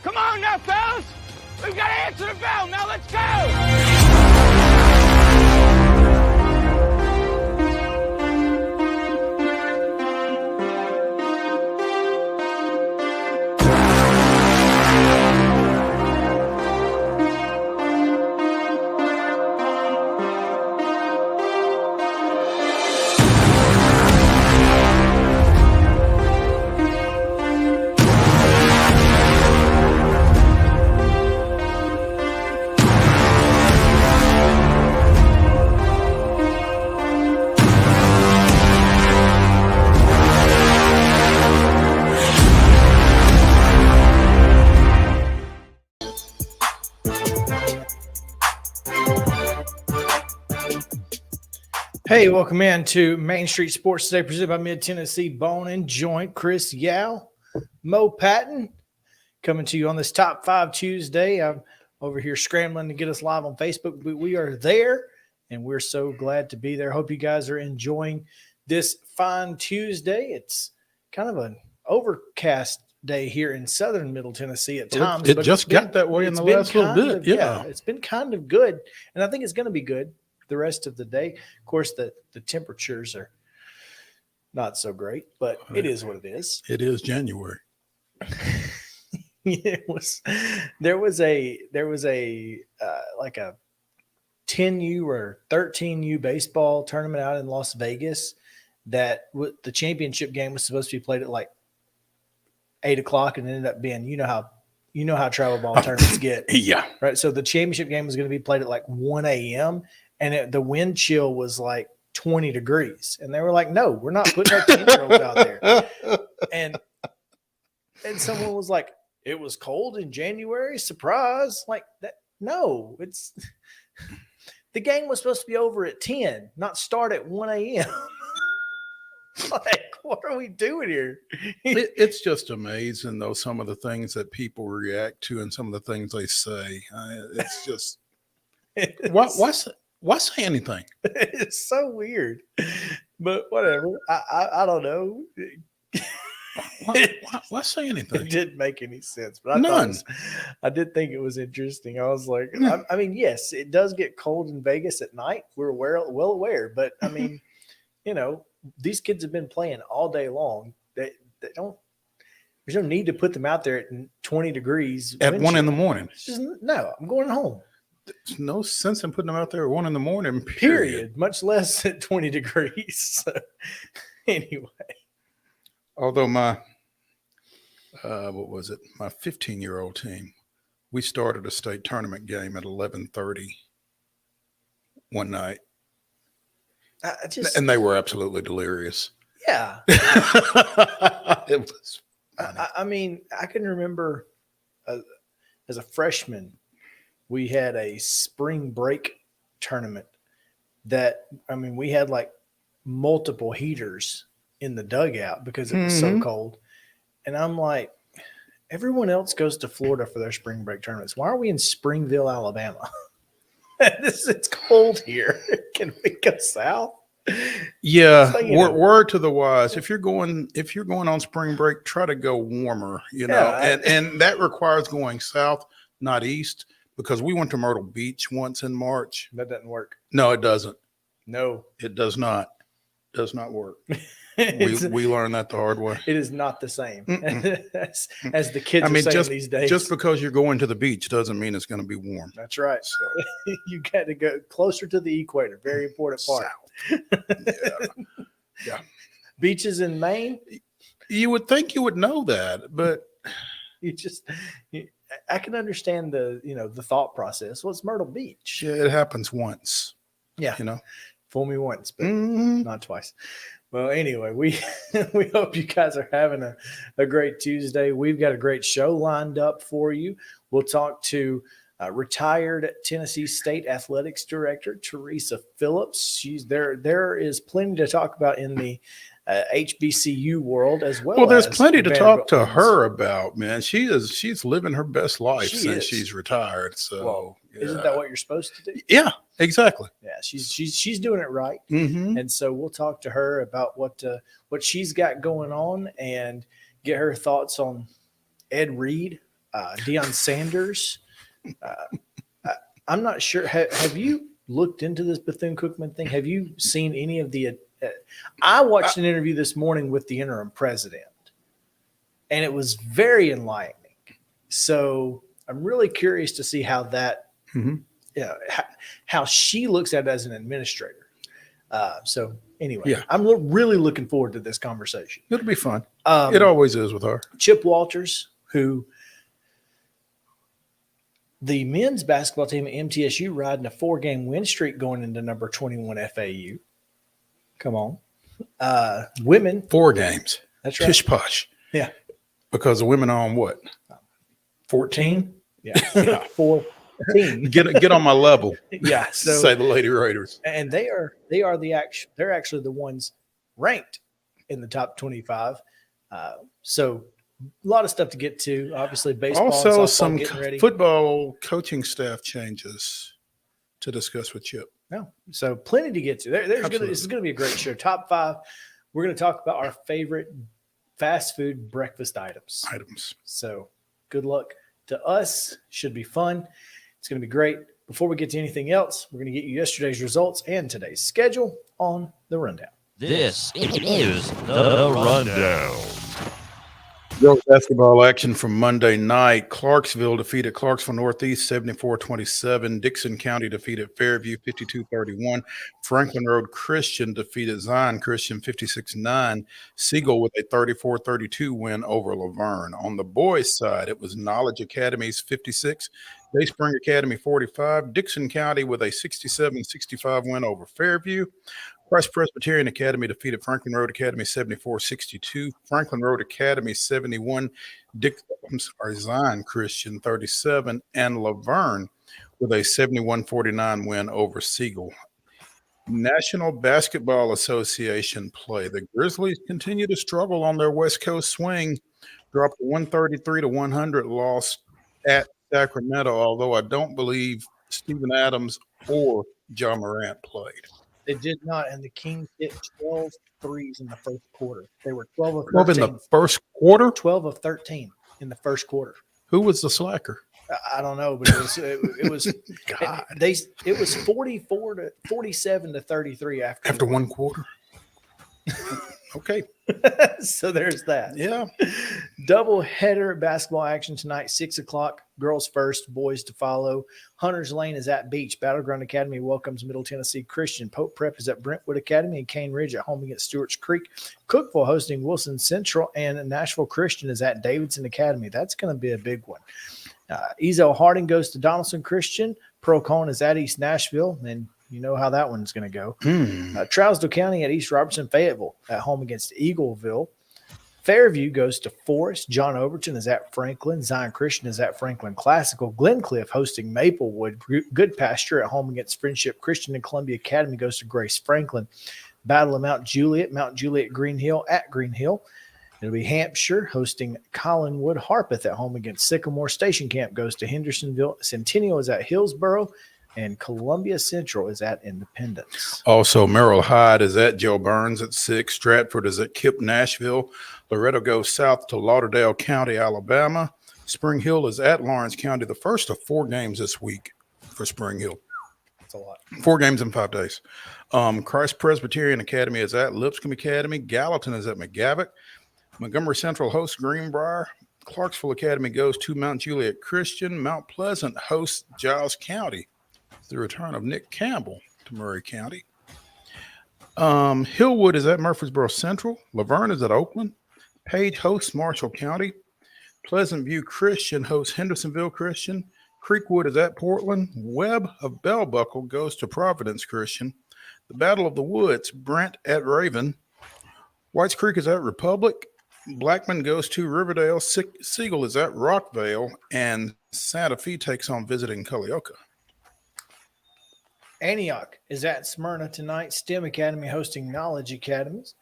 Come on now, fellas! We've got to answer the bell. Now let's go! Hey, welcome in to Main Street Sports today, presented by Mid-Tennessee Bone and Joint. Chris Yow, Mo Patton, coming to you on this Top 5 Tuesday. I'm over here scrambling to get us live on Facebook, but we are there, and we're so glad to be there. Hope you guys are enjoying this fine Tuesday. It's kind of an overcast day here in southern Middle Tennessee at times. It just got that way in the last little bit. Yeah, it's been kind of good, and I think it's going to be good the rest of the day. Of course, the temperatures are not so great, but it is what it is. It is January. There was a like a 10U or 13U baseball tournament out in Las Vegas that the championship game was supposed to be played at like 8:00 and ended up being, you know how travel ball tournaments get. Yeah. Right. So the championship game was going to be played at like 1 a.m. and the wind chill was like 20 degrees. And they were like, no, we're not putting our 10-year-olds out there. And someone was like, it was cold in January. Surprise. Like that. No, it's the game was supposed to be over at 10, not start at 1 a.m. Like, what are we doing here? It's just amazing, though, some of the things that people react to and some of the things they say. It's just, why say anything? It's so weird, but whatever. I don't know. Why say anything? It didn't make any sense, but I did think it was interesting. I was like, I mean, yes, it does get cold in Vegas at night. We're well aware, but I mean, these kids have been playing all day long. They don't. There's no need to put them out there at 20 degrees at 1 in the morning. No, I'm going home. There's no sense in putting them out there at 1 in the morning. Period. Much less at 20 degrees. So, anyway. Although my 15-year-old team, we started a state tournament game at 11:30 one night. And they were absolutely delirious. Yeah. It was funny. I mean, I can remember as a freshman, we had a spring break tournament that, I mean, we had like multiple heaters in the dugout because it was so cold. And I'm like, everyone else goes to Florida for their spring break tournaments. Why are we in Springville, Alabama? It's cold here. Can we go south? Yeah, word to the wise. If you're going on spring break, try to go warmer. And that requires going south, not east, because we went to Myrtle Beach once in March. That doesn't work. No, it doesn't. No, it does not. Does not work. We learned that the hard way. It is not the same as the kids are saying these days. Just because you're going to the beach doesn't mean it's going to be warm. That's right. So you got to go closer to the equator. Very important part. Yeah. Beaches in Maine. You would think you would know that, but I can understand the thought process. Well, it's Myrtle Beach. Yeah, it happens once. Yeah. Fool me once, but not twice. Well, anyway, we hope you guys are having a great Tuesday. We've got a great show lined up for you. We'll talk to retired Tennessee State Athletics Director TERESA PHILLIPS. There is plenty to talk about in the HBCU world as well. Well, there's plenty to talk to her about, man. She's living her best life since she's retired. So, isn't that what you're supposed to do? Yeah, exactly. Yeah, she's doing it right. Mm-hmm. And so we'll talk to her about what she's got going on and get her thoughts on Ed Reed, Deion Sanders. I'm not sure. Have you looked into this Bethune-Cookman thing? Have you seen any of the I watched an interview this morning with the interim president, and it was very enlightening. So I'm really curious to see how that, how she looks at it as an administrator. So anyway, I'm really looking forward to this conversation. It'll be fun. It always is with her. Chip Walters, who the men's basketball team at MTSU riding a 4-game win streak going into number 21 FAU. Come on. Women. 4 games. That's right. Pish posh. Yeah. Because the women are on what? 14? Yeah. 14. Get on my level. Yeah. So say the Lady Raiders. And they're actually the ones ranked in the top 25. So a lot of stuff to get to. Obviously, baseball. Also, and some ready. Football coaching staff changes to discuss with Chip. No, so plenty to get to. This is going to be a great show. Top 5. We're going to talk about our favorite fast food breakfast items. So good luck to us. Should be fun. It's going to be great. Before we get to anything else, we're going to get you yesterday's results and today's schedule on the rundown. This is the rundown. Girls basketball action from Monday night. Clarksville defeated Clarksville Northeast 74-27. Dixon County defeated Fairview 52-31. Franklin Road Christian defeated Zion Christian 56-9. Siegel with a 34-32 win over Laverne. On the boys' side, it was Knowledge Academy's 56, Dayspring Academy 45. Dixon County with a 67-65 win over Fairview. Christ Presbyterian Academy defeated Franklin Road Academy 74-62. Franklin Road Academy 71. Zion Christian 37. And Laverne with a 71-49 win over Siegel. National Basketball Association play. The Grizzlies continue to struggle on their West Coast swing. Dropped a 133-100 loss at Sacramento, although I don't believe Steven Adams or John Morant played. They did not, and the Kings hit 12 threes in the first quarter. They were 12 of 13. 12 in the first quarter? 12 of 13 in the first quarter. Who was the slacker? I don't know, but it was God. It was 47 to 33 after one quarter. Okay. So there's that. Yeah. Double header basketball action tonight, 6:00. Girls first, boys to follow. Hunters Lane is at Beach. Battleground Academy welcomes Middle Tennessee Christian. Pope Prep is at Brentwood Academy, and Cane Ridge at home against Stewart's Creek. Cookville hosting Wilson Central, and Nashville Christian is at Davidson Academy. That's going to be a big one. Ezel Harding goes to Donaldson Christian. Procon is at East Nashville, and you know how that one's going to go. Trousdale County at East Robertson. Fayetteville at home against Eagleville. Fairview goes to Forest. John Overton is at Franklin. Zion Christian is at Franklin Classical. Glencliff hosting Maplewood. Good Pasture at home against Friendship Christian, and Columbia Academy goes to Grace Franklin. Battle of Mount Juliet Green Hill at Green Hill. It'll be Hampshire hosting Collinwood. Harpeth at home against Sycamore. Station Camp goes to Hendersonville. Centennial is at Hillsboro, and Columbia Central is at Independence. Also, Merrill Hyde is at Joe Burns at 6. Stratford is at Kip Nashville. Loretto goes south to Lauderdale County, Alabama. Spring Hill is at Lawrence County, the first of 4 games this week for Spring Hill. That's a lot. 4 games in 5 days. Christ Presbyterian Academy is at Lipscomb Academy. Gallatin is at McGavock. Montgomery Central hosts Greenbrier. Clarksville Academy goes to Mount Juliet Christian. Mount Pleasant hosts Giles County. It's the return of Nick Campbell to Murray County. Hillwood is at Murfreesboro Central. Laverne is at Oakland. Page hosts Marshall County. Pleasant View Christian hosts Hendersonville Christian. Creekwood is at Portland. Webb of Bell Buckle goes to Providence Christian. The Battle of the Woods, Brent at Raven. Whites Creek is at Republic. Blackman goes to Riverdale. Siegel is at Rockvale. And Santa Fe takes on visiting Culleoka. Antioch is at Smyrna tonight. STEM Academy hosting Knowledge Academies.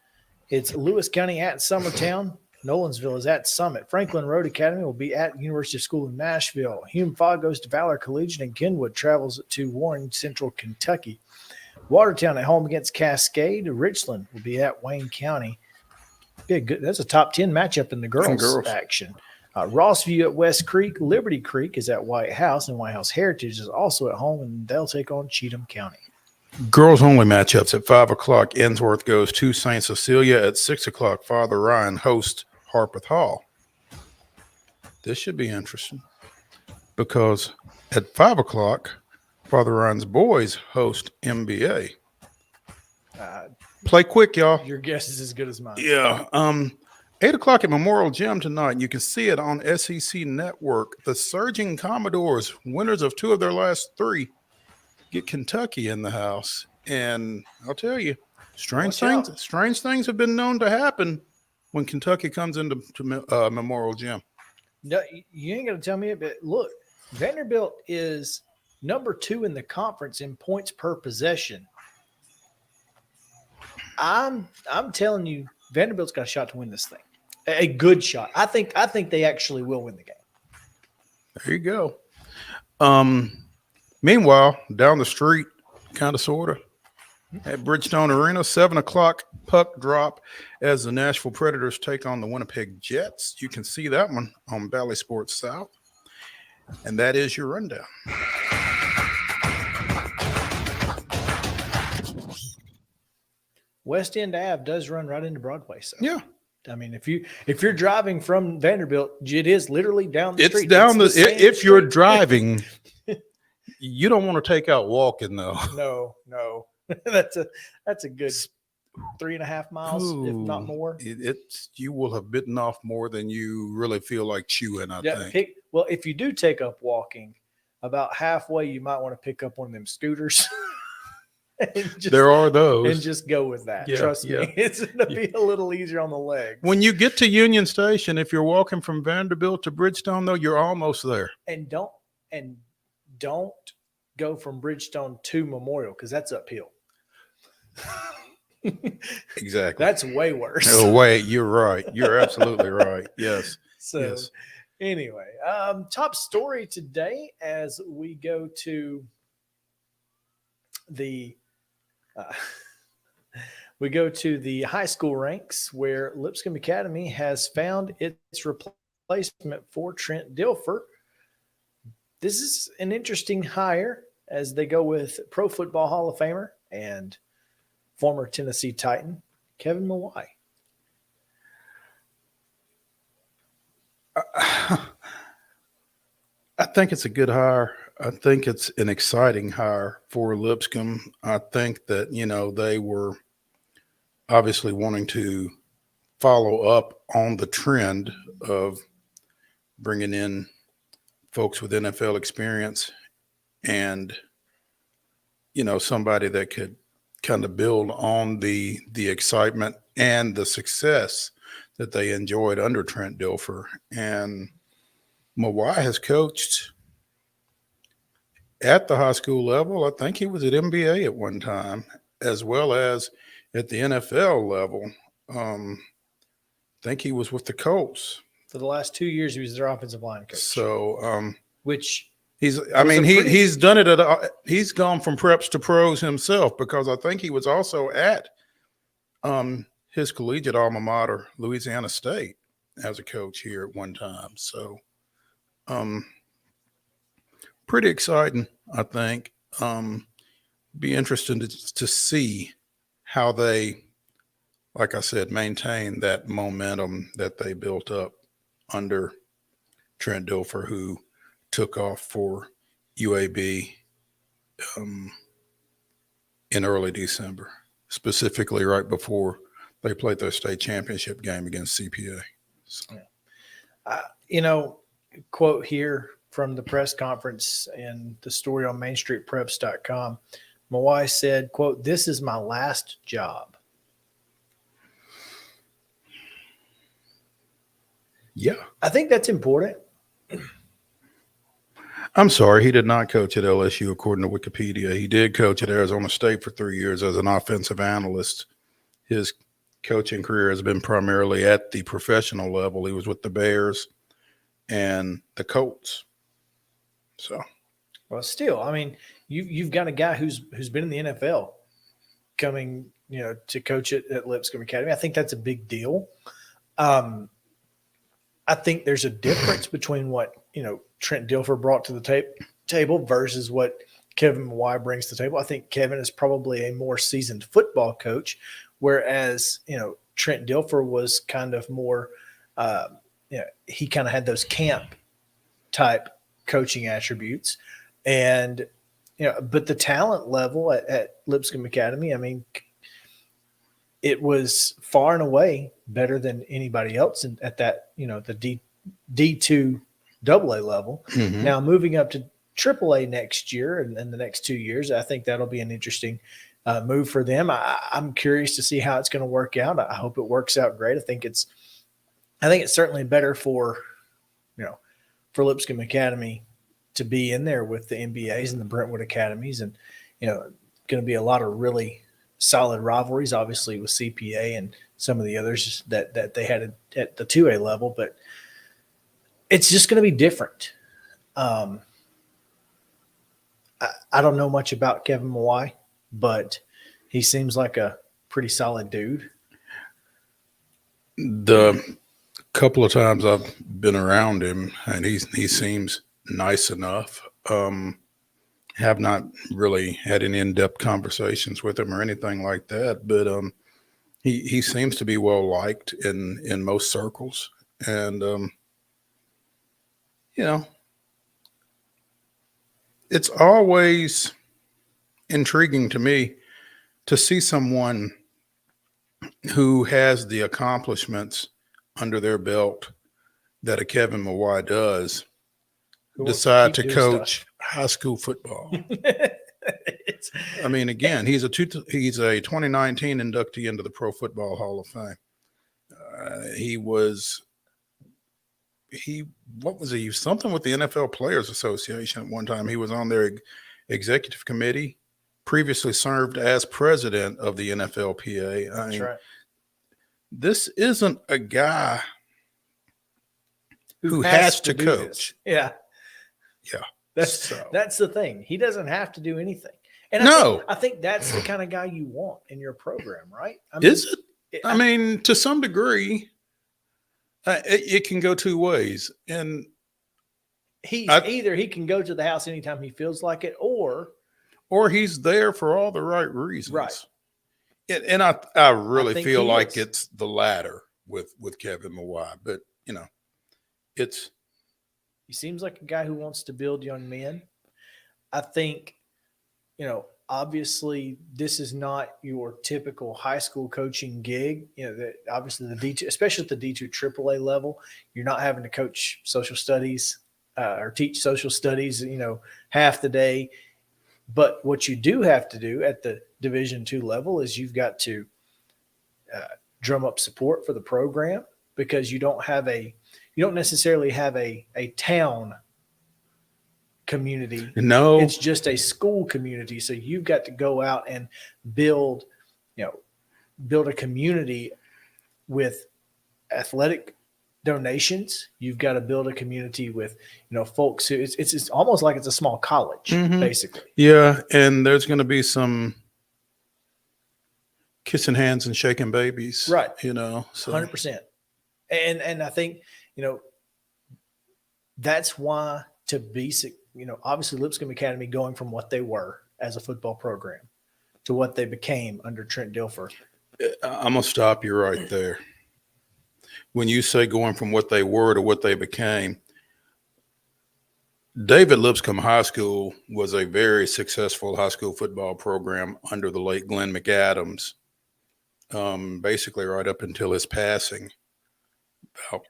It's Lewis County at Summertown. Nolensville is at Summit. Franklin Road Academy will be at University of School in Nashville. Hume Fogg goes to Valor Collegiate, and Kenwood travels to Warren Central, Kentucky. Watertown at home against Cascade. Richland will be at Wayne County. That's a top 10 matchup in the girls. Action. Rossview at West Creek. Liberty Creek is at White House, and White House Heritage is also at home, and they'll take on Cheatham County. Girls only matchups at 5 o'clock. Ensworth goes to St. Cecilia. At 6 o'clock, Father Ryan hosts Harpeth Hall. This should be interesting because at 5 o'clock, Father Ryan's boys host MBA. Play quick, y'all. Your guess is as good as mine. Yeah. 8 o'clock at Memorial Gym tonight. You can see it on SEC Network. The Surging Commodores, winners of 2 of their last 3, get Kentucky in the house. And I'll tell you, strange things have been known to happen when Kentucky comes into Memorial Gym. No, you ain't going to tell me it, but look, Vanderbilt is number 2 in the conference in points per possession. I'm telling you, Vanderbilt's got a shot to win this thing. A good shot. I think they actually will win the game. There you go. Meanwhile, down the street, kind of, sort of, at Bridgestone Arena, 7 o'clock puck drop as the Nashville Predators take on the Winnipeg Jets. You can see that one on Valley Sports South. And that is your rundown. West End Ave does run right into Broadway. So yeah. I mean, if you're driving from Vanderbilt, it is literally down the street. It's down if you're driving, you don't want to take out walking though. No. That's a good 3.5 miles, if not more. You will have bitten off more than you really feel like chewing, I think. Well, if you do take up walking, about halfway you might want to pick up one of them scooters. There are those. And just go with that. Yeah, Trust me. It's going to be a little easier on the legs. When you get to Union Station, if you're walking from Vanderbilt to Bridgestone, though, you're almost there. And don't go from Bridgestone to Memorial because that's uphill. Exactly. That's way worse. Oh, wait, you're right. You're absolutely right. Yes. So yes. Anyway, top story today as we go to the high school ranks where Lipscomb Academy has found its replacement for Trent Dilfer. This is an interesting hire as they go with Pro Football Hall of Famer and former Tennessee Titan, Kevin Mawai. I think it's a good hire. I think it's an exciting hire for Lipscomb. I think that, they were obviously wanting to follow up on the trend of bringing in folks with NFL experience and, somebody that could kind of build on the excitement and the success that they enjoyed under Trent Dilfer. And Mawai has coached at the high school level. I think he was at MBA at one time, as well as at the NFL level. I think he was with the Colts. For the last 2 years, he was their offensive line coach. So, which he's done it he's gone from preps to pros himself, because I think he was also at his collegiate alma mater, Louisiana State, as a coach here at one time. So, pretty exciting, I think. be interesting to see how they, like I said, maintain that momentum that they built up under Trent Dilfer, who took off for UAB in early December, specifically right before they played their state championship game against CPA. So. Quote here from the press conference and the story on mainstreetpreps.com. Mawai said, quote, "This is my last job." Yeah. I think that's important. I'm sorry, he did not coach at LSU, according to Wikipedia. He did coach at Arizona State for 3 years as an offensive analyst. His coaching career has been primarily at the professional level. He was with the Bears and the Colts. So, well, still, I mean, you've got a guy who's been in the NFL coming, to coach at Lipscomb Academy. I think that's a big deal. I think there's a difference between what, Trent Dilfer brought to the table versus what Kevin Mawai brings to the table. I think Kevin is probably a more seasoned football coach, whereas, Trent Dilfer was kind of more, he kind of had those camp type coaching attributes. And, but the talent level at Lipscomb Academy, I mean, it was far and away better than anybody else at that, the D2 AA level. mm-hmm. Now moving up to AAA next year and the next 2 years, I think that'll be an interesting move for them. I'm curious to see how it's going to work out. I hope it works out great. I think it's certainly better for Lipscomb Academy to be in there with the NBAs and the Brentwood Academies, and going to be a lot of really solid rivalries, obviously with CPA and some of the others that they had at the 2A level, but it's just going to be different. I don't know much about Kevin Mawai, but he seems like a pretty solid dude. The couple of times I've been around him, and he seems nice enough. Have not really had any in-depth conversations with him or anything like that, but he seems to be well liked in most circles, and it's always intriguing to me to see someone who has the accomplishments under their belt that a Kevin Mawai does decide to coach high school football. I mean, again, he's a 2019 inductee into the Pro Football Hall of Fame. What was he? Something with the NFL Players Association at one time. He was on their executive committee, previously served as president of the NFLPA. That's right. This isn't a guy who has to coach. Yeah. Yeah. That's the thing. He doesn't have to do anything. And I think that's the kind of guy you want in your program, right? Is it? I mean, to some degree, it can go two ways. And either he can go to the house anytime he feels like it, or he's there for all the right reasons. Right. And I really feel like it's the latter with Kevin Mawai, but he seems like a guy who wants to build young men. I think, obviously this is not your typical high school coaching gig. Obviously the D2, especially at the D2 AAA level, you're not having to coach social studies or teach social studies, half the day. But what you do have to do at the Division II level is you've got to drum up support for the program, because you don't necessarily have a town community. No, it's just a school community. So you've got to go out and build a community with athletic donations. You've got to build a community with, folks who it's almost like it's a small college, basically. Yeah. And there's going to be some kissing hands and shaking babies, right? So 100%. And I think, that's why to be, obviously Lipscomb Academy going from what they were as a football program to what they became under Trent Dilfer. I'm going to stop you right there. When you say going from what they were to what they became, David Lipscomb High School was a very successful high school football program under the late Glenn McAdams, basically right up until his passing about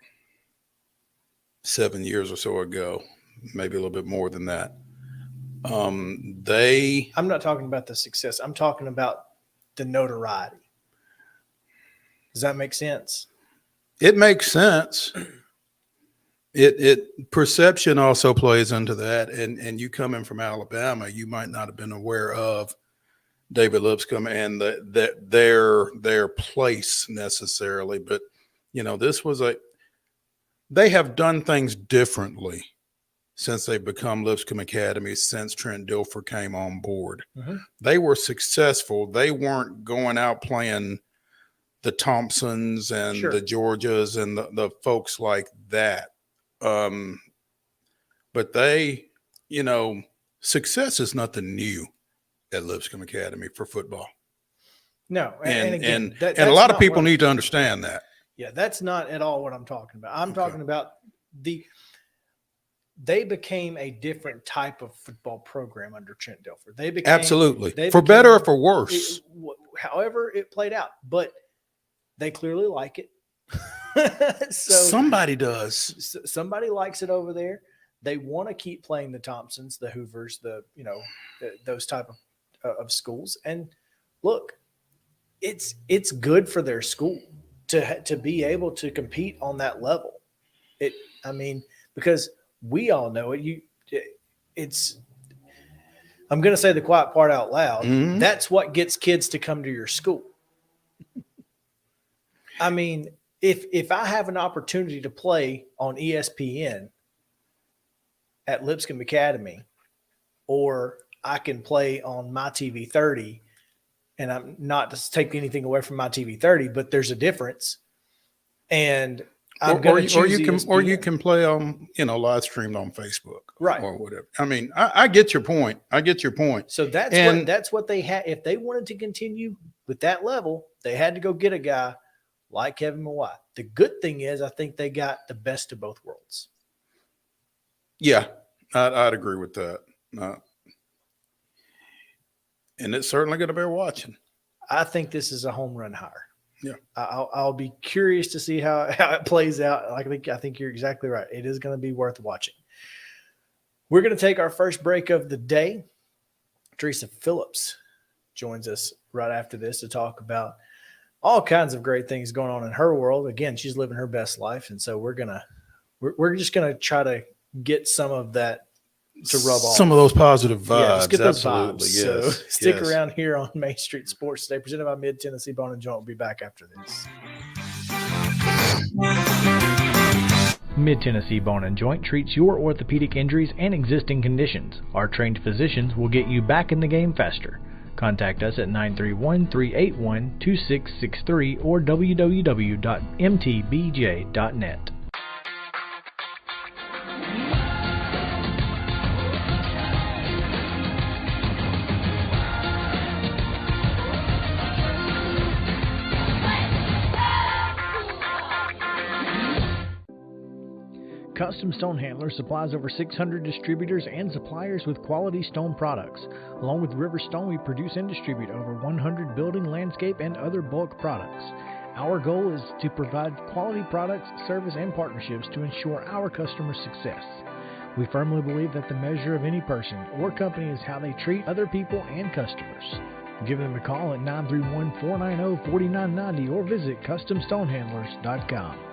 7 years or so ago, maybe a little bit more than that. I'm not talking about the success. I'm talking about the notoriety. Does that make sense? It makes sense. It perception also plays into that. And you coming from Alabama, you might not have been aware of David Lipscomb and their place necessarily. But, this was they have done things differently since they've become Lipscomb Academy, since Trent Dilfer came on board. Mm-hmm. They were successful. They weren't going out playing the Thompsons and the Georgias and the folks like that. But they, success is nothing new at Lipscomb Academy for football. No. And a lot of people need to understand that. Yeah, that's not at all what I'm talking about. I'm talking about they became a different type of football program under Trent Dilfer. Absolutely. For better or for worse. However it played out. But they clearly like it. So somebody does. Somebody likes it over there. They want to keep playing the Thompsons, the Hoovers, those type of schools. And look, it's good for their school to be able to compete on that level. Because we all know it. I'm going to say the quiet part out loud. Mm-hmm. That's what gets kids to come to your school. If I have an opportunity to play on ESPN at Lipscomb Academy, or I can play on my TV 30, and I'm not to take anything away from my TV 30, but there's a difference. And I'm going to choose ESPN. Or you can play on, live streamed on Facebook, right, or whatever. I get your point. So that's what they had. If they wanted to continue with that level, they had to go get a guy like Kevin Mawai. The good thing is, I think they got the best of both worlds. Yeah, I'd agree with that. And it's certainly going to bear watching. I think this is a home run hire. Yeah, I'll be curious to see how it plays out. I think you're exactly right. It is going to be worth watching. We're going to take our first break of the day. Teresa Phillips joins us right after this to talk about all kinds of great things going on in her world. Again, she's living her best life. And so we're just going to try to get some of that to rub off. Some of those positive vibes. Yeah, just get those vibes. Yes. So stick around here on Main Street Sports today, presented by Mid-Tennessee Bone and Joint. We'll be back after this. Mid-Tennessee Bone and Joint treats your orthopedic injuries and existing conditions. Our trained physicians will get you back in the game faster. Contact us at 931-381-2663 or www.mtbj.net. Custom Stone Handler supplies over 600 distributors and suppliers with quality stone products. Along with River Stone, we produce and distribute over 100 building, landscape, and other bulk products. Our goal is to provide quality products, service, and partnerships to ensure our customers' success. We firmly believe that the measure of any person or company is how they treat other people and customers. Give them a call at 931-490-4990 or visit CustomStonehandlers.com.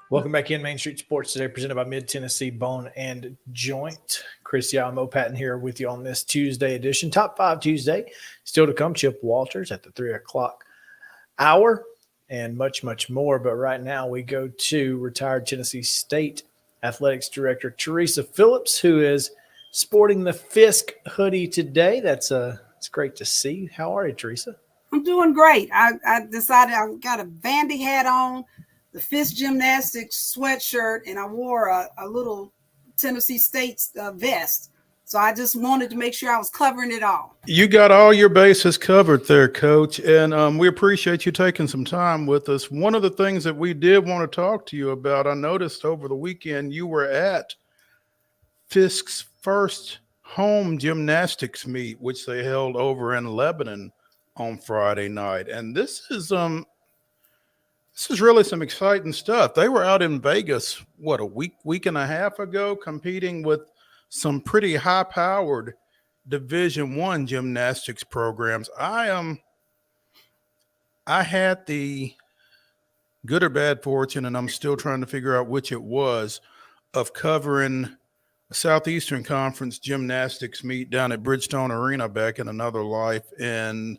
Welcome back in Main Street Sports today, presented by Mid-Tennessee Bone and Joint. Chris Yow and Mo Patton here with you on this Tuesday edition. Top 5 Tuesday. Still to come, Chip Walters at the 3 o'clock hour and much, much more. But right now we go to retired Tennessee State Athletics Director Teresa Phillips, who is sporting the Fisk hoodie today. It's great to see. How are you, Teresa? I'm doing great. I decided I got a Vandy hat on, the Fisk Gymnastics sweatshirt, and I wore a little Tennessee State vest. So I just wanted to make sure I was covering it all. You got all your bases covered there, Coach, and we appreciate you taking some time with us. One of the things that we did want to talk to you about, I noticed over the weekend you were at Fisk's first home gymnastics meet, which they held over in Lebanon on Friday night. And this is really some exciting stuff. They were out in Vegas, what, a week and a half ago, competing with some pretty high-powered Division I gymnastics programs. I had the good or bad fortune, and I'm still trying to figure out which it was, of covering a Southeastern Conference gymnastics meet down at Bridgestone Arena back in another life, and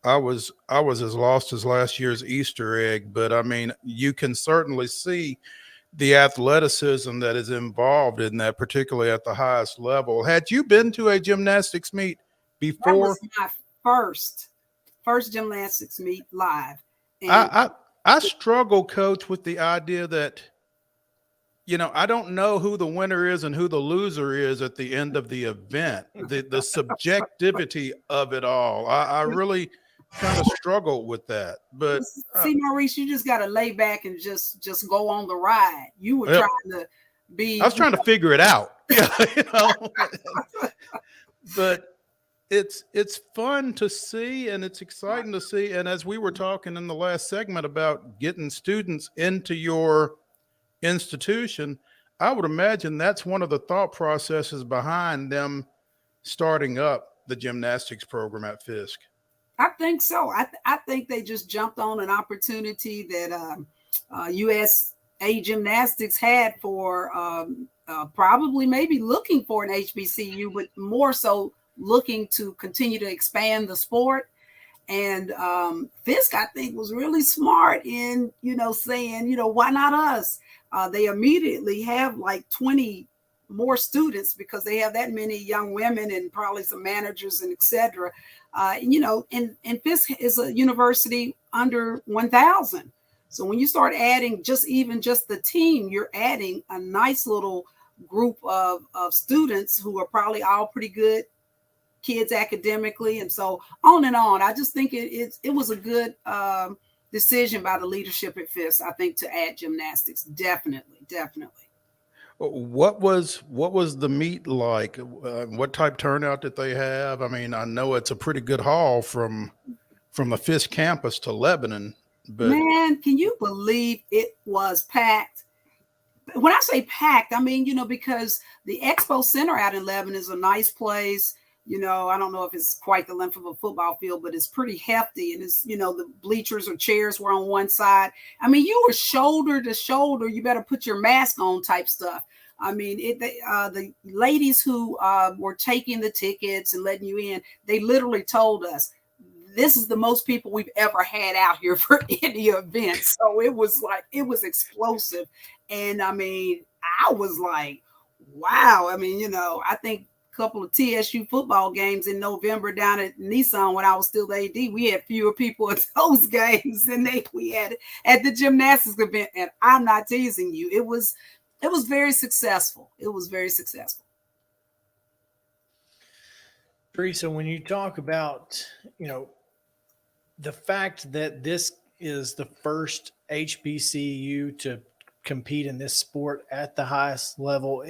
I was as lost as last year's Easter egg. But I mean, you can certainly see the athleticism that is involved in that, particularly at the highest level. Had you been to a gymnastics meet before? That was my first gymnastics meet live. And I struggle, Coach, with the idea that, you know, I don't know who the winner is and who the loser is at the end of the event. The subjectivity of it all. I really kind of struggle with that. But see, Maurice, you just got to lay back and just go on the ride. You were trying to be. I was trying to figure it out. Yeah, you know. But it's fun to see, and it's exciting to see. And as we were talking in the last segment about getting students into your institution, I would imagine that's one of the thought processes behind them starting up the gymnastics program at Fisk. I think so. I think they just jumped on an opportunity that USA Gymnastics had for probably maybe looking for an HBCU, but more so looking to continue to expand the sport. And Fisk, I think, was really smart in, saying, why not us? They immediately have like 20 more students because they have that many young women and probably some managers and et cetera. And Fisk is a university under 1,000. So when you start adding just the team, you're adding a nice little group of students who are probably all pretty good kids academically, and so on and on. I just think it was a good decision by the leadership at Fisk, I think, to add gymnastics. Definitely. What was the meet like? What type turnout did they have? I mean, I know it's a pretty good haul from the Fisk campus to Lebanon, but man, can you believe it was packed? When I say packed, I mean, because the Expo Center out in Lebanon is a nice place. I don't know if it's quite the length of a football field, but it's pretty hefty. And it's, the bleachers or chairs were on one side. I mean, you were shoulder to shoulder. You better put your mask on type stuff. I mean, the ladies who were taking the tickets and letting you in, they literally told us, this is the most people we've ever had out here for any event. So it was explosive. And I mean, I was like, wow. I mean, I think couple of TSU football games in November down at Nissan when I was still AD. We had fewer people at those games than we had at the gymnastics event. And I'm not teasing you. It was very successful. It was very successful. Teresa, when you talk about, the fact that this is the first HBCU to compete in this sport at the highest level,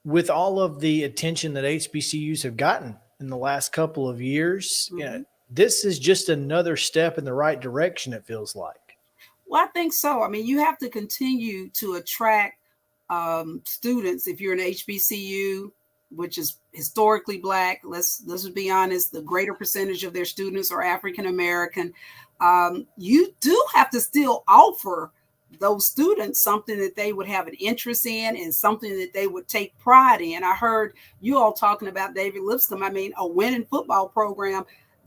with all of the attention that HBCUs have gotten in the last couple of years, this is just another step in the right direction, it feels like. Well, I think so. I mean, you have to continue to attract students. If you're an HBCU, which is historically Black, let's just be honest, the greater percentage of their students are African American. You do have to still offer those students something that they would have an interest in and something that they would take pride in. I heard you all talking about David Lipscomb. I mean, a winning football program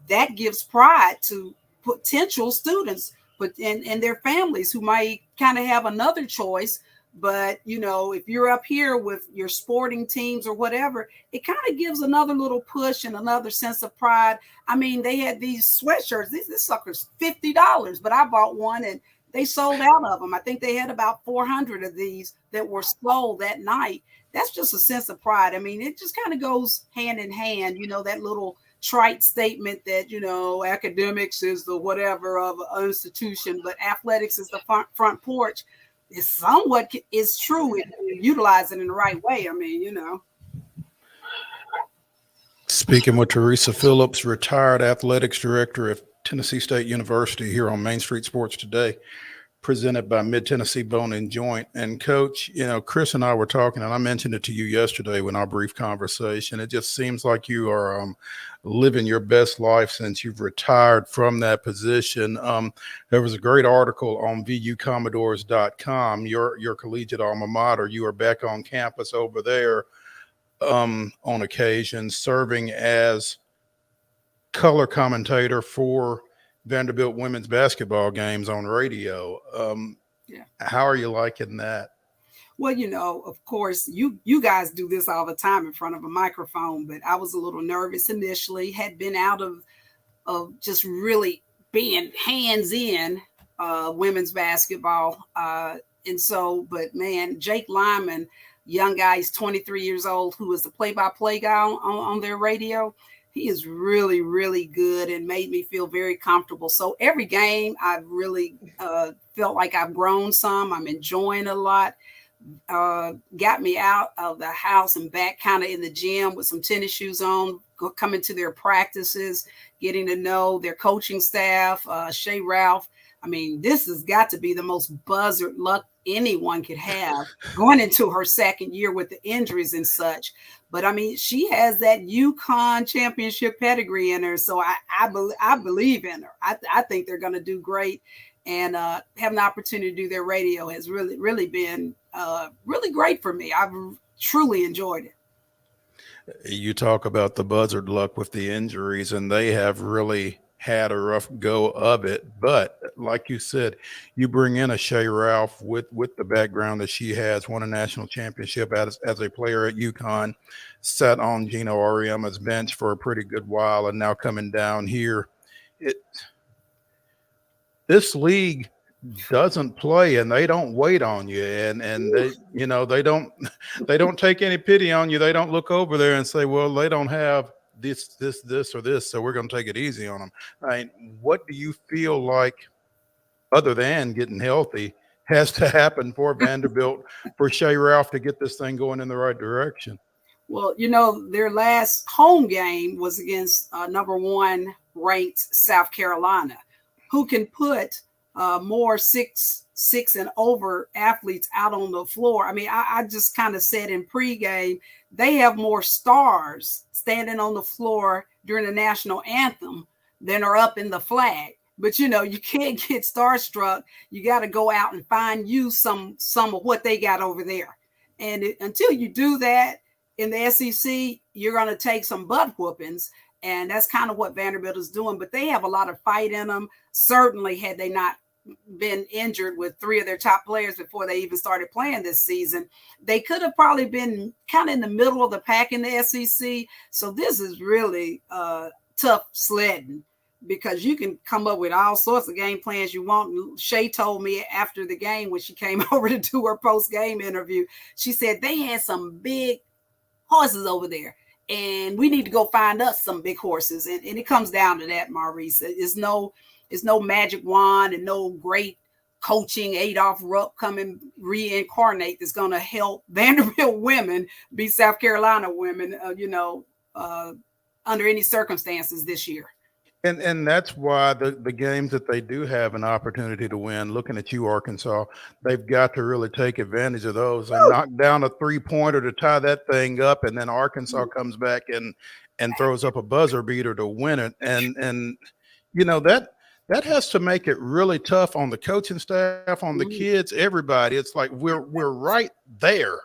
that gives pride to potential students, but and their families who might kind of have another choice, But, you know, if you're up here with your sporting teams or whatever, it kind of gives another little push and another sense of pride. I mean, they had these sweatshirts. This sucker's $50, but I bought one and they sold out of them. I think they had about 400 of these that were sold that night. That's just a sense of pride. I mean, it just kind of goes hand in hand, you know, that little trite statement that, you know, academics is the whatever of an institution, but athletics is the front porch. It's somewhat is true if you utilize it in the right way. I mean, you know. Speaking with TERESA Phillips, retired athletics director of Tennessee State University, here on Main Street Sports Today, presented by Mid-Tennessee Bone and Joint. And Coach, you know, Chris and I were talking, and I mentioned it to you yesterday in our brief conversation. It just seems like you are living your best life since you've retired from that position. There was a great article on VUCommodores.com, your collegiate alma mater. You are back on campus over there on occasion, serving as color commentator for Vanderbilt women's basketball games on radio. Yeah. How are you liking that? Well, you know, of course, you guys do this all the time in front of a microphone, but I was a little nervous initially, had been out of just really being hands in women's basketball. And so, but man, Jake Lyman, young guy, he's 23 years old, who is the play-by-play guy on their radio. He is really, really good and made me feel very comfortable. So every game, I've really felt like I've grown some. I'm enjoying a lot. Got me out of the house and back kind of in the gym with some tennis shoes on, coming to their practices, getting to know their coaching staff, Shay Ralph. I mean, this has got to be the most buzzard luck anyone could have going into her second year with the injuries and such. But I mean, she has that UConn championship pedigree in her. So I believe in her. I think they're going to do great. And having the opportunity to do their radio has really, really been really great for me. I've truly enjoyed it. You talk about the buzzard luck with the injuries, and they have really had a rough go of it. But like you said, you bring in a Shay Ralph with the background that she has, won a national championship as a player at UConn, sat on Gino Auriemma's bench for a pretty good while, and now coming down here. This league doesn't play, and they don't wait on you, and they, you know, they don't take any pity on you. They don't look over there and say, well, they don't have this or this, so we're going to take it easy on them. I mean, what do you feel like, other than getting healthy, has to happen for Vanderbilt for Shay Ralph to get this thing going in the right direction? Well, you know, their last home game was against number 1 ranked South Carolina, who can put more six and over athletes out on the floor. I mean, I just kind of said in pregame, they have more stars standing on the floor during the national anthem than are up in the flag. But, you know, you can't get starstruck. You got to go out and find you some of what they got over there. And until you do that in the SEC, you're going to take some butt whoopings. And that's kind of what Vanderbilt is doing. But they have a lot of fight in them. Certainly, had they not been injured with 3 of their top players before they even started playing this season, they could have probably been kind of in the middle of the pack in the SEC. So this is really tough sledding, because you can come up with all sorts of game plans you want. Shay told me after the game, when she came over to do her post-game interview, she said they had some big horses over there, and we need to go find us some big horses. And it comes down to that, Maurice. It's no magic wand and no great coaching Adolph Rupp coming reincarnate that's going to help Vanderbilt women beat South Carolina women, under any circumstances this year. And that's why the games that they do have an opportunity to win, looking at you, Arkansas, they've got to really take advantage of those and knock down a 3-pointer to tie that thing up. And then Arkansas comes back and throws up a buzzer beater to win it. And you know, that has to make it really tough on the coaching staff, on the kids, everybody. It's like we're right there.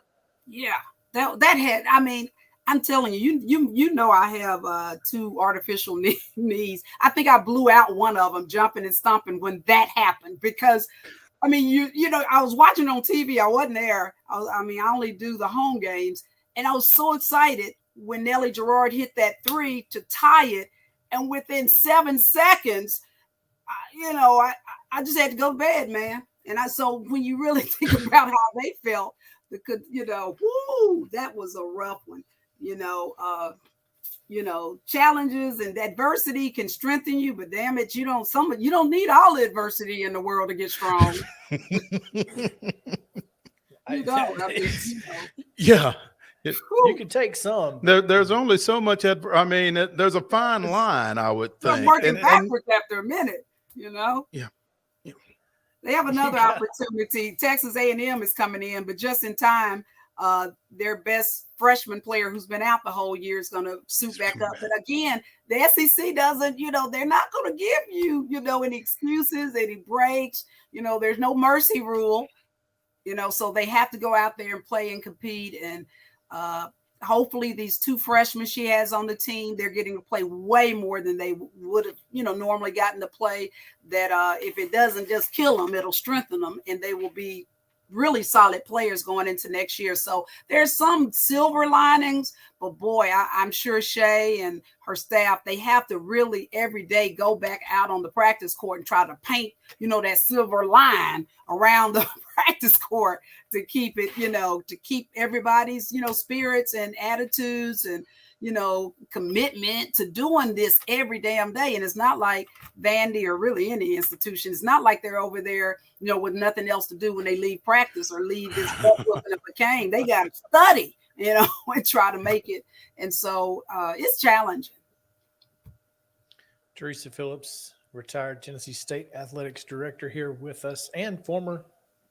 Yeah, that had, I mean, I'm telling you, you know, I have 2 artificial knees. I think I blew out one of them jumping and stomping when that happened, because I mean, you know, I was watching on TV. I wasn't there. I only do the home games. And I was so excited when Nelly Gerard hit that 3 to tie it. And within 7 seconds, I just had to go to bed, man. And so when you really think about how they felt, that was a rough one. Challenges and adversity can strengthen you, but damn it, you don't need all the adversity in the world to get strong. Yeah. You can take some. There's only so much. There's a fine line, I would think. I'm working backwards after a minute, Yeah. They have another opportunity. Texas A&M is coming in, but just in time. Their best freshman player who's been out the whole year is going to suit back up. But again, the SEC doesn't, they're not going to give you, any excuses, any breaks. There's no mercy rule, so they have to go out there and play and compete. And hopefully these 2 freshmen she has on the team, they're getting to play way more than they would have, normally gotten to play. That if it doesn't just kill them, it'll strengthen them, and they will be really solid players going into next year. So there's some silver linings, but boy, I'm sure Shay and her staff, they have to really every day go back out on the practice court and try to paint, that silver line around the practice court to keep it, to keep everybody's, spirits and attitudes and, commitment to doing this every damn day. And it's not like Vandy or really any institution. It's not like they're over there, with nothing else to do when they leave practice or leave this whooping of a cane. They got to study, and try to make it. And so it's challenging. TERESA Phillips, retired Tennessee State athletics director, here with us, and former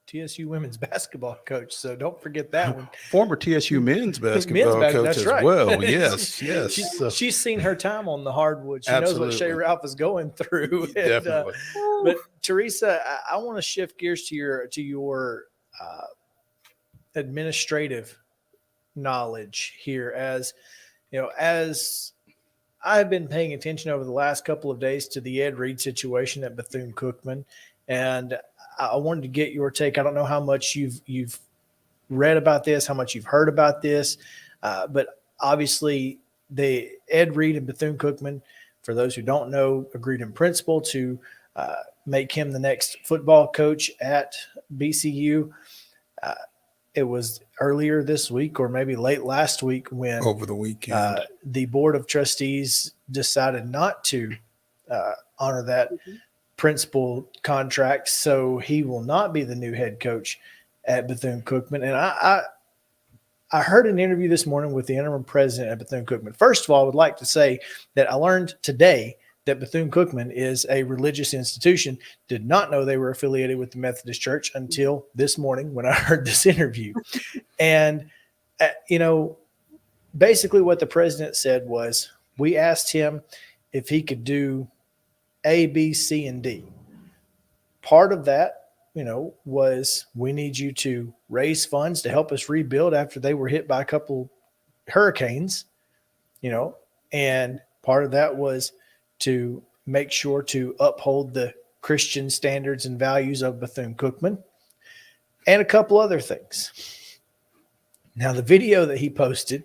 TSU women's basketball coach. So don't forget that one. Former TSU men's basketball coach as well. Yes, yes. She's seen her time on the hardwood. She knows what Shay Ralph is going through. Definitely. But TERESA, I want to shift gears to your administrative knowledge here. As I've been paying attention over the last couple of days to the Ed Reed situation at Bethune-Cookman, and I wanted to get your take. I don't know how much you've read about this, how much you've heard about this, but obviously the Ed Reed and Bethune-Cookman, for those who don't know, agreed in principle to make him the next football coach at BCU. It was earlier this week or maybe late last week when over the weekend the board of trustees decided not to honor that principal contract, so he will not be the new head coach at Bethune-Cookman. And I heard an interview this morning with the interim president at Bethune-Cookman. First of all, I would like to say that I learned today that Bethune-Cookman is a religious institution. Did not know they were affiliated with the Methodist Church until this morning when I heard this interview. And, basically what the president said was, we asked him if he could do A, B, C, and D. Part of that, was we need you to raise funds to help us rebuild after they were hit by a couple hurricanes, and part of that was to make sure to uphold the Christian standards and values of Bethune-Cookman, and a couple other things. Now, the video that he posted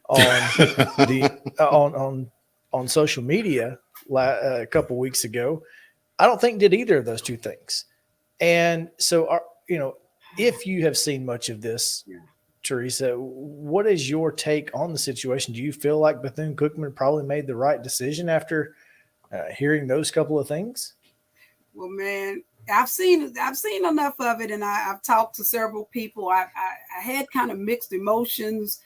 on on social media a couple weeks ago, I don't think did either of those two things. And so, if you have seen much of this, TERESA, what is your take on the situation? Do you feel like Bethune-Cookman probably made the right decision after hearing those couple of things? Well, man, I've seen enough of it, and I've talked to several people. I had kind of mixed emotions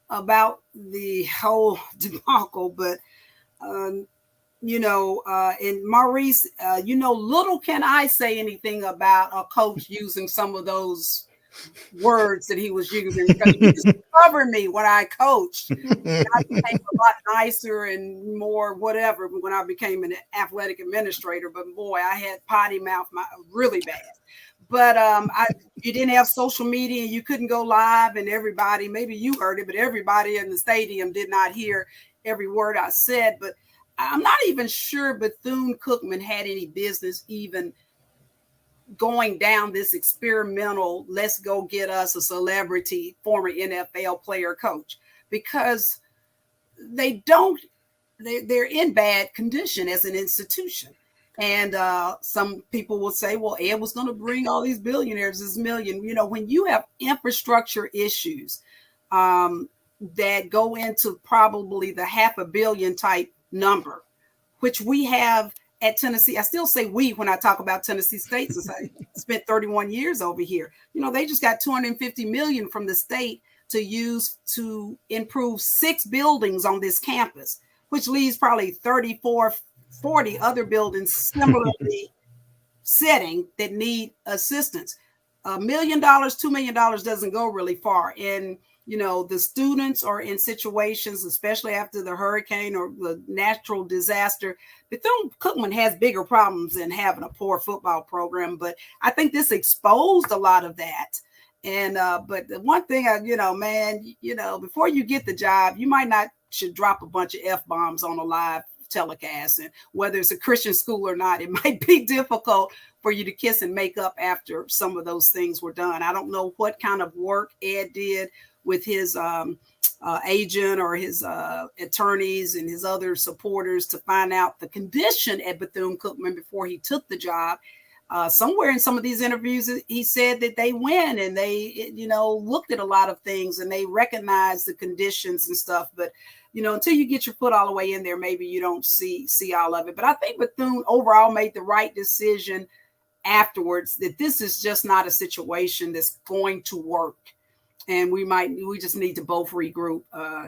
about the whole debacle, but and Maurice, little can I say anything about a coach using some of those words that he was using, because he just covered me when I coached. I became a lot nicer and more whatever when I became an athletic administrator. But boy, I had potty mouth really bad. But you didn't have social media, and you couldn't go live, and everybody, maybe you heard it, but everybody in the stadium did not hear every word I said. But I'm not even sure Bethune-Cookman had any business even going down this experimental, let's go get us a celebrity former NFL player coach, because they're in bad condition as an institution. And some people will say, well, Ed was going to bring all these billionaires, this million. You know, when you have infrastructure issues that go into probably the $500 million type number, which we have at Tennessee. I still say we when I talk about Tennessee State Society. Spent 31 years over here. You know, they just got $250 million from the state to use to improve 6 buildings on this campus, which leaves probably 34, 40 other buildings similarly setting that need assistance. $1 million, $2 million doesn't go really far. And, you know, the students are in situations, especially after the hurricane or the natural disaster. Bethune-Cookman has bigger problems than having a poor football program, but I think this exposed a lot of that. And, but the one thing, before you get the job, you might not should drop a bunch of F-bombs on a live telecast, and whether it's a Christian school or not, it might be difficult for you to kiss and make up after some of those things were done. I don't know what kind of work Ed did with his agent or his attorneys and his other supporters to find out the condition at Bethune-Cookman before he took the job. Somewhere in some of these interviews, he said that they went and they, looked at a lot of things and they recognized the conditions and stuff. But, until you get your foot all the way in there, maybe you don't see all of it. But I think Bethune overall made the right decision afterwards, that this is just not a situation that's going to work. And we just need to both regroup,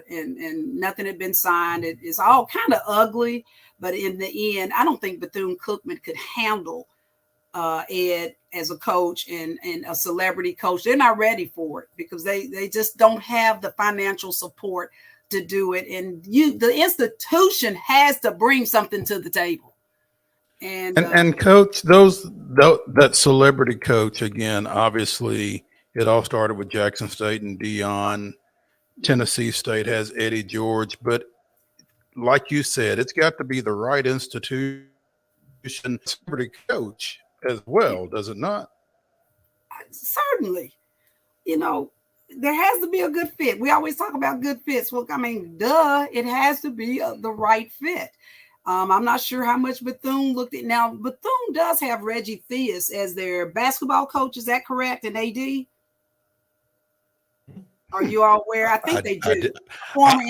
and nothing had been signed. It's all kind of ugly, but in the end, I don't think Bethune-Cookman could handle Ed as a coach and a celebrity coach. They're not ready for it because they just don't have the financial support to do it. And the institution has to bring something to the table. And coach, that celebrity coach, again, obviously it all started with Jackson State and Dion. Tennessee State has Eddie George, but like you said, it's got to be the right institution, celebrity coach as well, does it not? Certainly. There has to be a good fit. We always talk about good fits. Well, it has to be the right fit. I'm not sure how much Bethune looked at. Now, Bethune does have Reggie Theus as their basketball coach. Is that correct? And AD? Are you all aware? I think they do.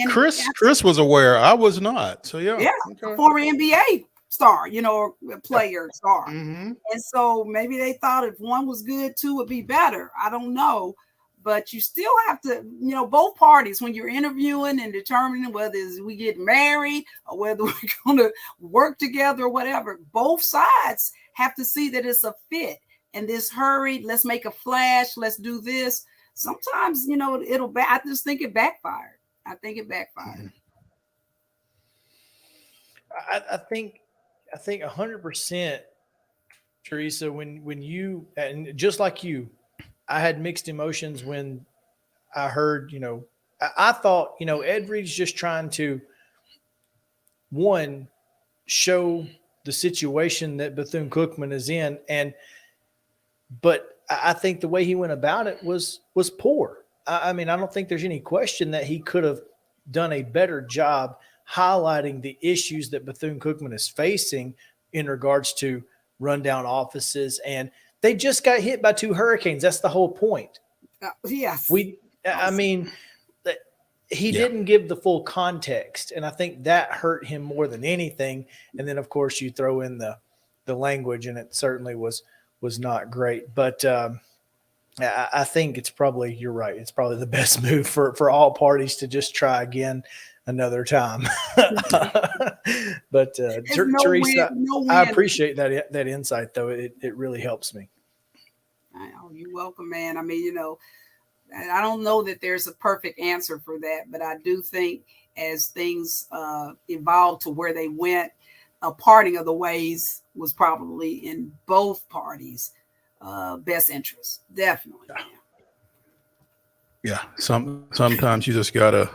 Chris was aware. I was not. So, yeah. Yeah, okay. Former NBA star, player star. Mm-hmm. And so maybe they thought if one was good, two would be better. I don't know. But you still have to, both parties, when you're interviewing and determining whether we get married or whether we're going to work together or whatever, both sides have to see that it's a fit. And this hurried, let's make a flash, let's do this. Sometimes, I just think it backfired. I think it backfired. I think 100%, Teresa, when you, and just like you, I had mixed emotions when I heard, I thought, Ed Reed's just trying to, one, show the situation that Bethune-Cookman is in. But I think the way he went about it was poor. I don't think there's any question that he could have done a better job highlighting the issues that Bethune-Cookman is facing in regards to rundown offices, and they just got hit by 2 hurricanes. That's the whole point. Yes. He didn't give the full context, and I think that hurt him more than anything. And then, of course, you throw in the language, and it certainly was not great. But I think you're right. It's probably the best move for all parties to just try again another time. But Teresa, I appreciate that insight, though. It really helps me. You're welcome, man. I don't know that there's a perfect answer for that, but I do think as things evolved to where they went, a parting of the ways was probably in both parties' best interest. Definitely. Yeah. Sometimes you just gotta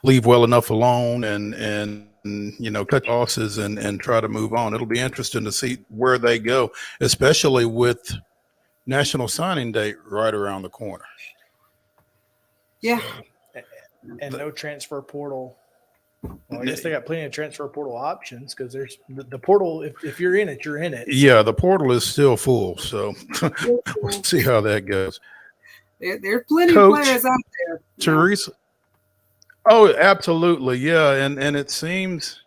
leave well enough alone and cut losses and try to move on. It'll be interesting to see where they go, especially with National Signing Day right around the corner. Yeah. And no transfer portal. Well, I guess they got plenty of transfer portal options because there's the portal. If you're in it, you're in it. Yeah, the portal is still full. So we'll see how that goes. There's plenty of players out there. TERESA. Oh, absolutely. Yeah. And it seems,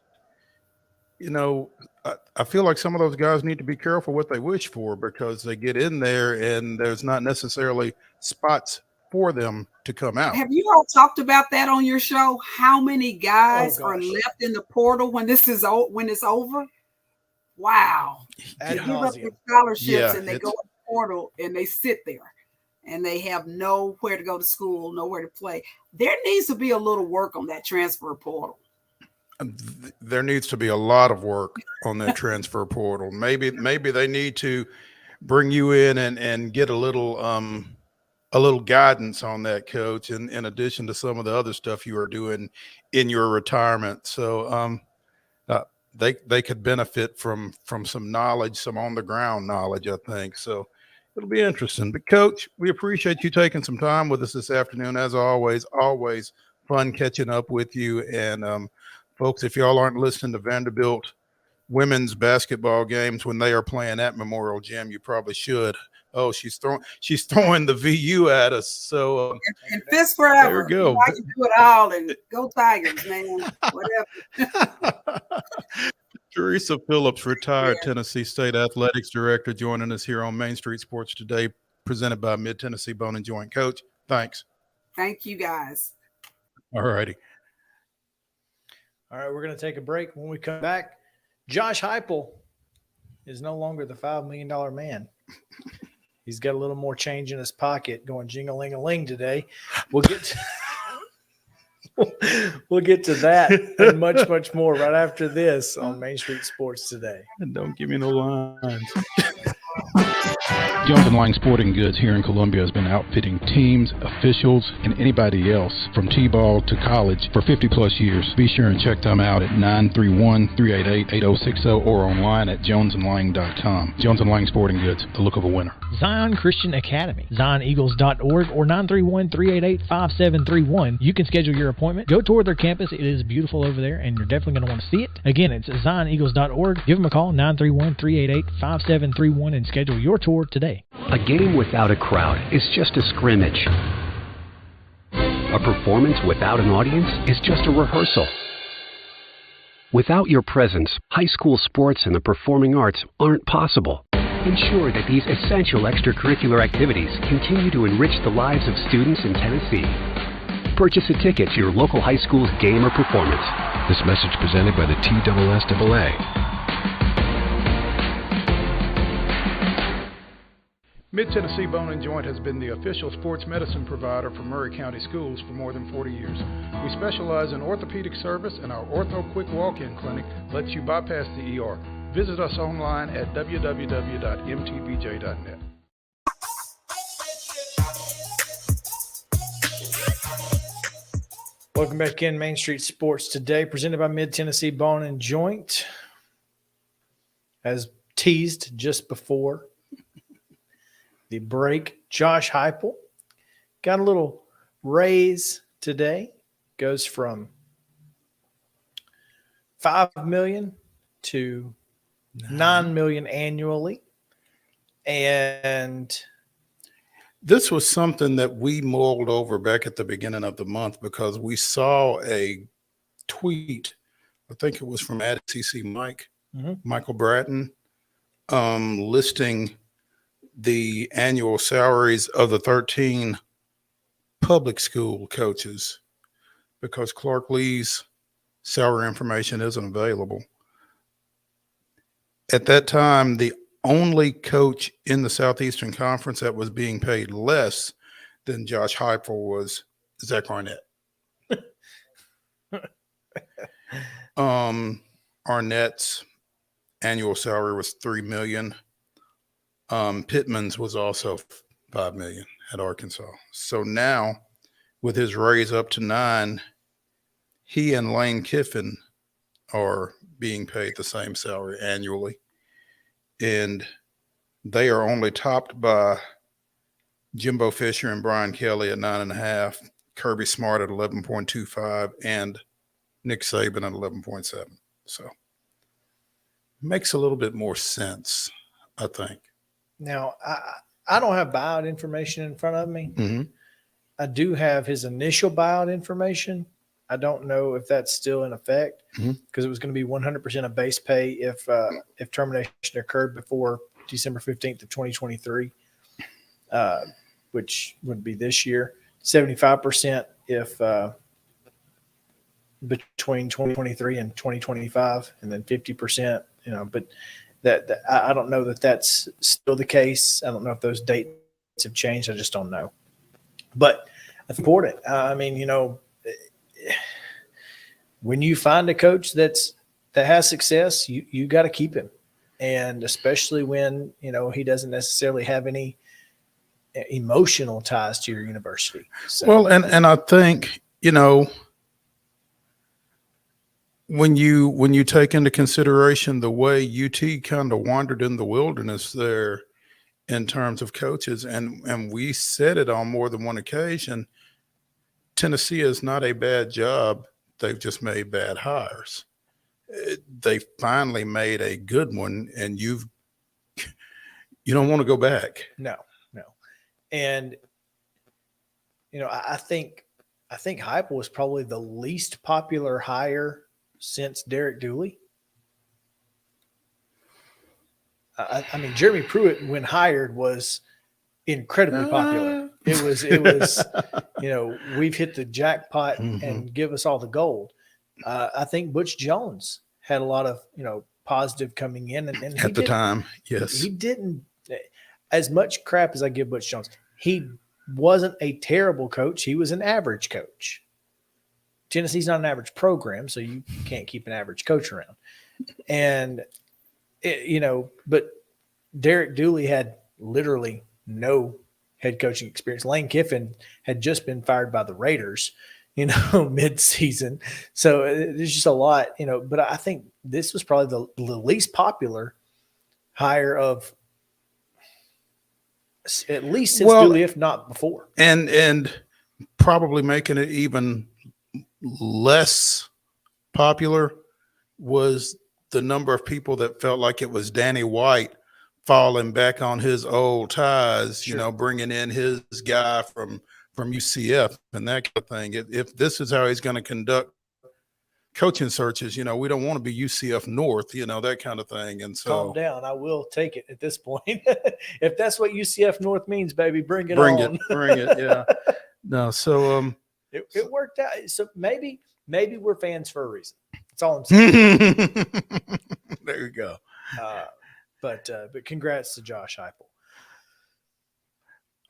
I feel like some of those guys need to be careful what they wish for because they get in there and there's not necessarily spots for them to come out. Have you all talked about that on your show? How many guys are left in the portal when it's over? Wow. They give up their scholarships and they go in the portal and they sit there and they have nowhere to go to school, nowhere to play. There needs to be a little work on that transfer portal. There needs to be a lot of work on that transfer portal. Maybe they need to bring you in and get a little guidance on that, Coach, in addition to some of the other stuff you are doing in your retirement. So they could benefit from some knowledge, some on the ground knowledge, I think. So it'll be interesting. But Coach, we appreciate you taking some time with us this afternoon. As always fun catching up with you. And folks, if y'all aren't listening to Vanderbilt women's basketball games when they are playing at Memorial Gym, you probably should. Oh, she's throwing the VU at us. So and fist forever. There we go. I can do it all and go Tigers, man. Whatever. TERESA PHILLIPS, retired Tennessee State Athletics Director, joining us here on Main Street Sports Today, presented by Mid-Tennessee Bone and Joint. Coach, thanks. Thank you, guys. All righty. All right, we're going to take a break. When we come back, Josh Heupel is no longer the $5 million man. He's got a little more change in his pocket going jing-a-ling-a-ling today. We'll get to that and much, much more right after this on Main Street Sports Today. And don't give me no lines. Jones & Lang Sporting Goods here in Columbia has been outfitting teams, officials, and anybody else from T-ball to college for 50-plus years. Be sure and check them out at 931-388-8060 or online at jonesandlang.com. Jones & Lang Sporting Goods, the look of a winner. Zion Christian Academy, zioneagles.org or 931-388-5731. You can schedule your appointment. Go tour their campus. It is beautiful over there, and you're definitely going to want to see it. Again, it's zioneagles.org. Give them a call, 931-388-5731, and schedule your tour today. A game without a crowd is just a scrimmage. A performance without an audience is just a rehearsal. Without your presence, high school sports and the performing arts aren't possible. Ensure that these essential extracurricular activities continue to enrich the lives of students in Tennessee. Purchase a ticket to your local high school's game or performance. This message presented by the TSSAA. Mid-Tennessee Bone and Joint has been the official sports medicine provider for Murray County Schools for more than 40 years. We specialize in orthopedic service, and our Ortho Quick Walk-In Clinic lets you bypass the ER. Visit us online at www.mtbj.net. Welcome back in Main Street Sports Today, presented by Mid-Tennessee Bone and Joint. As teased just before the break, Josh Heupel got a little raise today. Goes from $5 million to $9 million annually. And this was something that we mulled over back at the beginning of the month because we saw a tweet. I think it was from @CC Mike, Michael Bratton, listing the annual salaries of the 13 public school coaches because Clark Lee's salary information isn't available. At that time, the only coach in the Southeastern Conference that was being paid less than Josh Heupel was Zach Arnett. Arnett's annual salary was $3 million. Pittman's was also $5 million at Arkansas. So now, with his raise up to $9 million, he and Lane Kiffin are being paid the same salary annually. And they are only topped by Jimbo Fisher and Brian Kelly at 9.5, Kirby Smart at 11.25, and Nick Saban at 11.7. So makes a little bit more sense, I think. Now, I don't have buyout information in front of me. Mm-hmm. I do have his initial buyout information. I don't know if that's still in effect because it was going to be 100% of base pay if termination occurred before December 15th of 2023, which would be this year. 75% if between 2023 and 2025, and then 50%. But that I don't know that that's still the case. I don't know if those dates have changed. I just don't know. But it's important. I mean, when you find a coach that has success, you got to keep him, and especially when he doesn't necessarily have any emotional ties to your university. So. Well, and I think when you take into consideration the way UT kind of wandered in the wilderness there in terms of coaches, and we said it on more than one occasion, Tennessee is not a bad job. They've just made bad hires. They finally made a good one, and you don't want to go back. No. And I think Heupel was probably the least popular hire since Derek Dooley. I mean, Jeremy Pruitt, when hired, was incredibly popular. It was we've hit the jackpot and give us all the gold. I think Butch Jones had a lot of positive coming in, and at the time, yes, he didn't. As much crap as I give Butch Jones, he wasn't a terrible coach. He was an average coach. Tennessee's not an average program, so you can't keep an average coach around. And but Derek Dooley had literally no head coaching experience. Lane Kiffin had just been fired by the Raiders, mid-season. So there's just a lot, but I think this was probably the least popular hire of at least since Dooley, if not before. And probably making it even less popular was the number of people that felt like it was Danny White falling back on his old ties, bringing in his guy from UCF and that kind of thing. If this is how he's going to conduct coaching searches, we don't want to be UCF North, that kind of thing. And so calm down. I will take it at this point. If that's what UCF North means, baby, bring it. Yeah. No. So, it worked out. So maybe we're fans for a reason. That's all I'm saying. There you go. But congrats to Josh Heupel.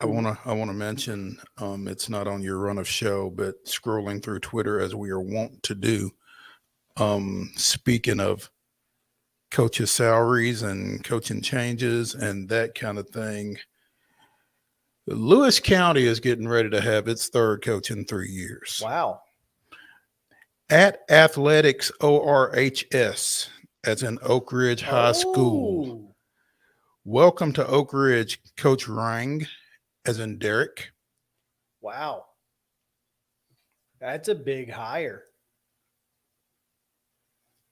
I want to mention, it's not on your run of show, but scrolling through Twitter as we are wont to do, speaking of coaches' salaries and coaching changes and that kind of thing, Lewis County is getting ready to have its third coach in 3 years. Wow. At Athletics ORHS, as in Oak Ridge High School. Welcome to Oak Ridge, Coach Rang, as in Derek. Wow. That's a big hire.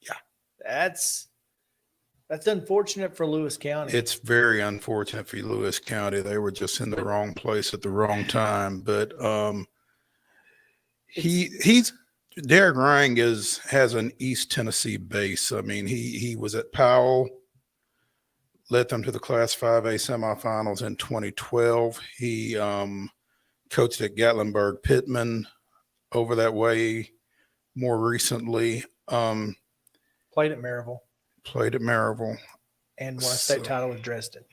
Yeah. That's unfortunate for Lewis County. It's very unfortunate for Lewis County. They were just in the wrong place at the wrong time. But Derek Rang has an East Tennessee base. I mean, he was at Powell, led them to the Class 5A semifinals in 2012. He coached at Gatlinburg Pittman over that way more recently. Played at Maryville. And won a state title with Dresden.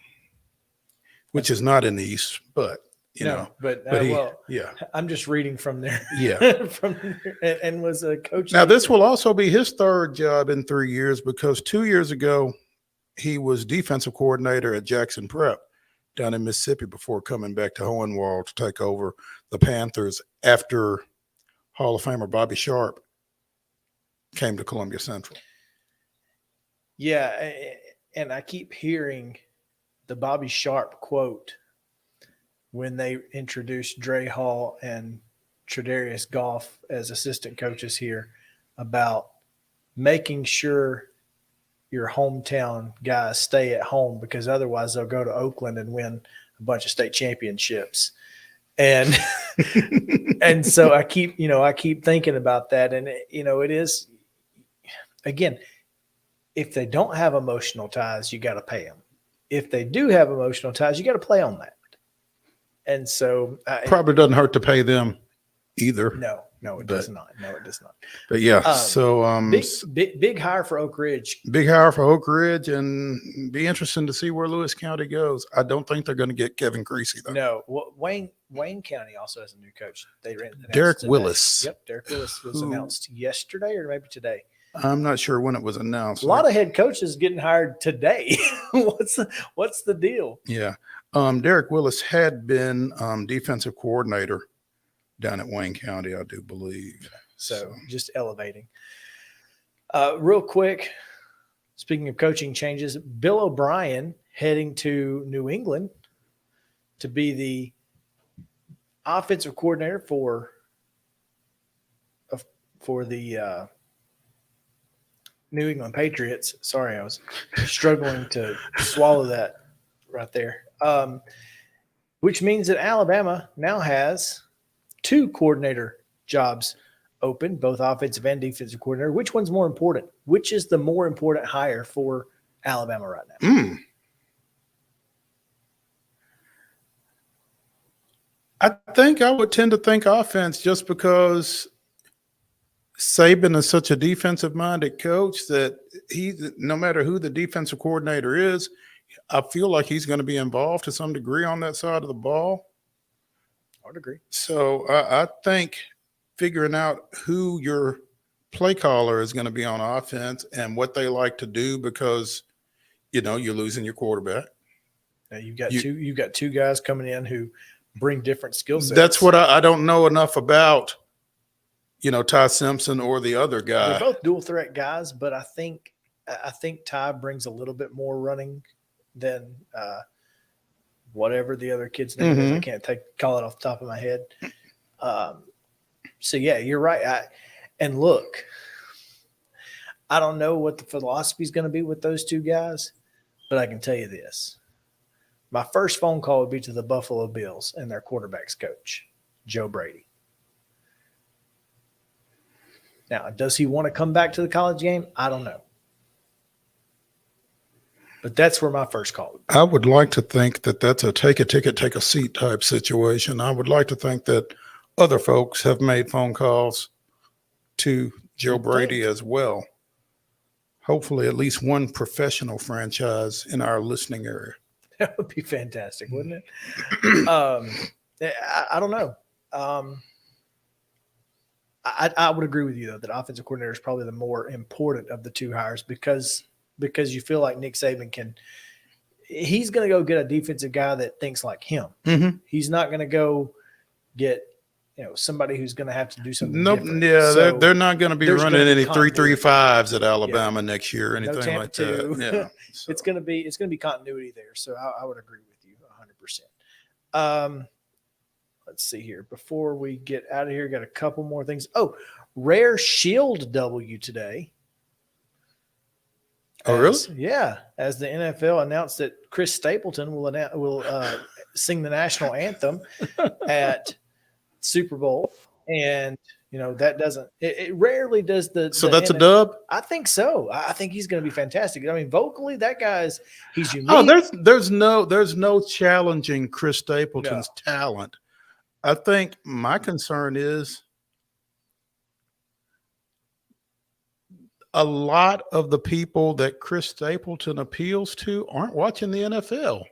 Which is not in the East, but I'm just reading from there. Yeah. and was a coach. Now, this will also be his third job in 3 years, because 2 years ago, he was defensive coordinator at Jackson Prep down in Mississippi before coming back to Hohenwald to take over the Panthers after Hall of Famer Bobby Sharp came to Columbia Central. Yeah, and I keep hearing the Bobby Sharp quote when they introduced Dre Hall and Tredarius Goff as assistant coaches here about making sure your hometown guys stay at home because otherwise they'll go to Oakland and win a bunch of state championships. And and so I keep thinking about that. And it is, again, if they don't have emotional ties, you got to pay them. If they do have emotional ties, you got to play on that. And so probably doesn't hurt to pay them either. No, it does not. No, it does not. But yeah, so big hire for Oak Ridge. Big hire for Oak Ridge, and be interesting to see where Lewis County goes. I don't think they're going to get Kevin Creasy though. No, Wayne County also has a new coach. Derek Willis. Yep, Derek Willis was announced yesterday or maybe today. I'm not sure when it was announced. A lot of head coaches getting hired today. What's the deal? Yeah, Derek Willis had been defensive coordinator down at Wayne County, I do believe. So just elevating. Real quick, speaking of coaching changes, Bill O'Brien heading to New England to be the offensive coordinator for the New England Patriots. Sorry, I was struggling to swallow that right there. Which means that Alabama now has 2 coordinator jobs open, both offensive and defensive coordinator. Which one's more important? Which is the more important hire for Alabama right now? I think I would tend to think offense just because Saban is such a defensive-minded coach that no matter who the defensive coordinator is, I feel like he's going to be involved to some degree on that side of the ball. I would agree. So I think figuring out who your play caller is going to be on offense and what they like to do, because you're losing your quarterback. Now you've got two guys coming in who bring different skill sets. That's what I don't know enough about. Ty Simpson or the other guy. They're both dual threat guys, but I think Ty brings a little bit more running than whatever the other kid's name is. I can't call it off the top of my head. So yeah, you're right. And look, I don't know what the philosophy is going to be with those two guys, but I can tell you this. My first phone call would be to the Buffalo Bills and their quarterback's coach, Joe Brady. Now, does he want to come back to the college game? I don't know. But that's where my first call would be. I would like to think that that's a take a ticket, take a seat type situation. I would like to think that other folks have made phone calls to Joe Brady as well. Hopefully at least one professional franchise in our listening area. That would be fantastic, wouldn't it? I don't know. I would agree with you, though, that offensive coordinator is probably the more important of the two hires because you feel like Nick Saban he's going to go get a defensive guy that thinks like him. Mm-hmm. He's not going to go get somebody who's going to have to do something different. Yeah, so they're not going to be running any 3-3-5s at Alabama next year or anything like that. Yeah, so. It's going to be continuity there. So I would agree with you 100%. Let's see here. Before we get out of here, got a couple more things. Oh, rare Shield W today. Oh, really? Yeah. As the NFL announced that Chris Stapleton will sing the national anthem at Super Bowl. And, that doesn't – it rarely does the – So that's a dub? I think so. I think he's going to be fantastic. I mean, vocally, that guy's – he's unique. Oh, there's no challenging Chris Stapleton's talent. I think my concern is a lot of the people that Chris Stapleton appeals to aren't watching the NFL,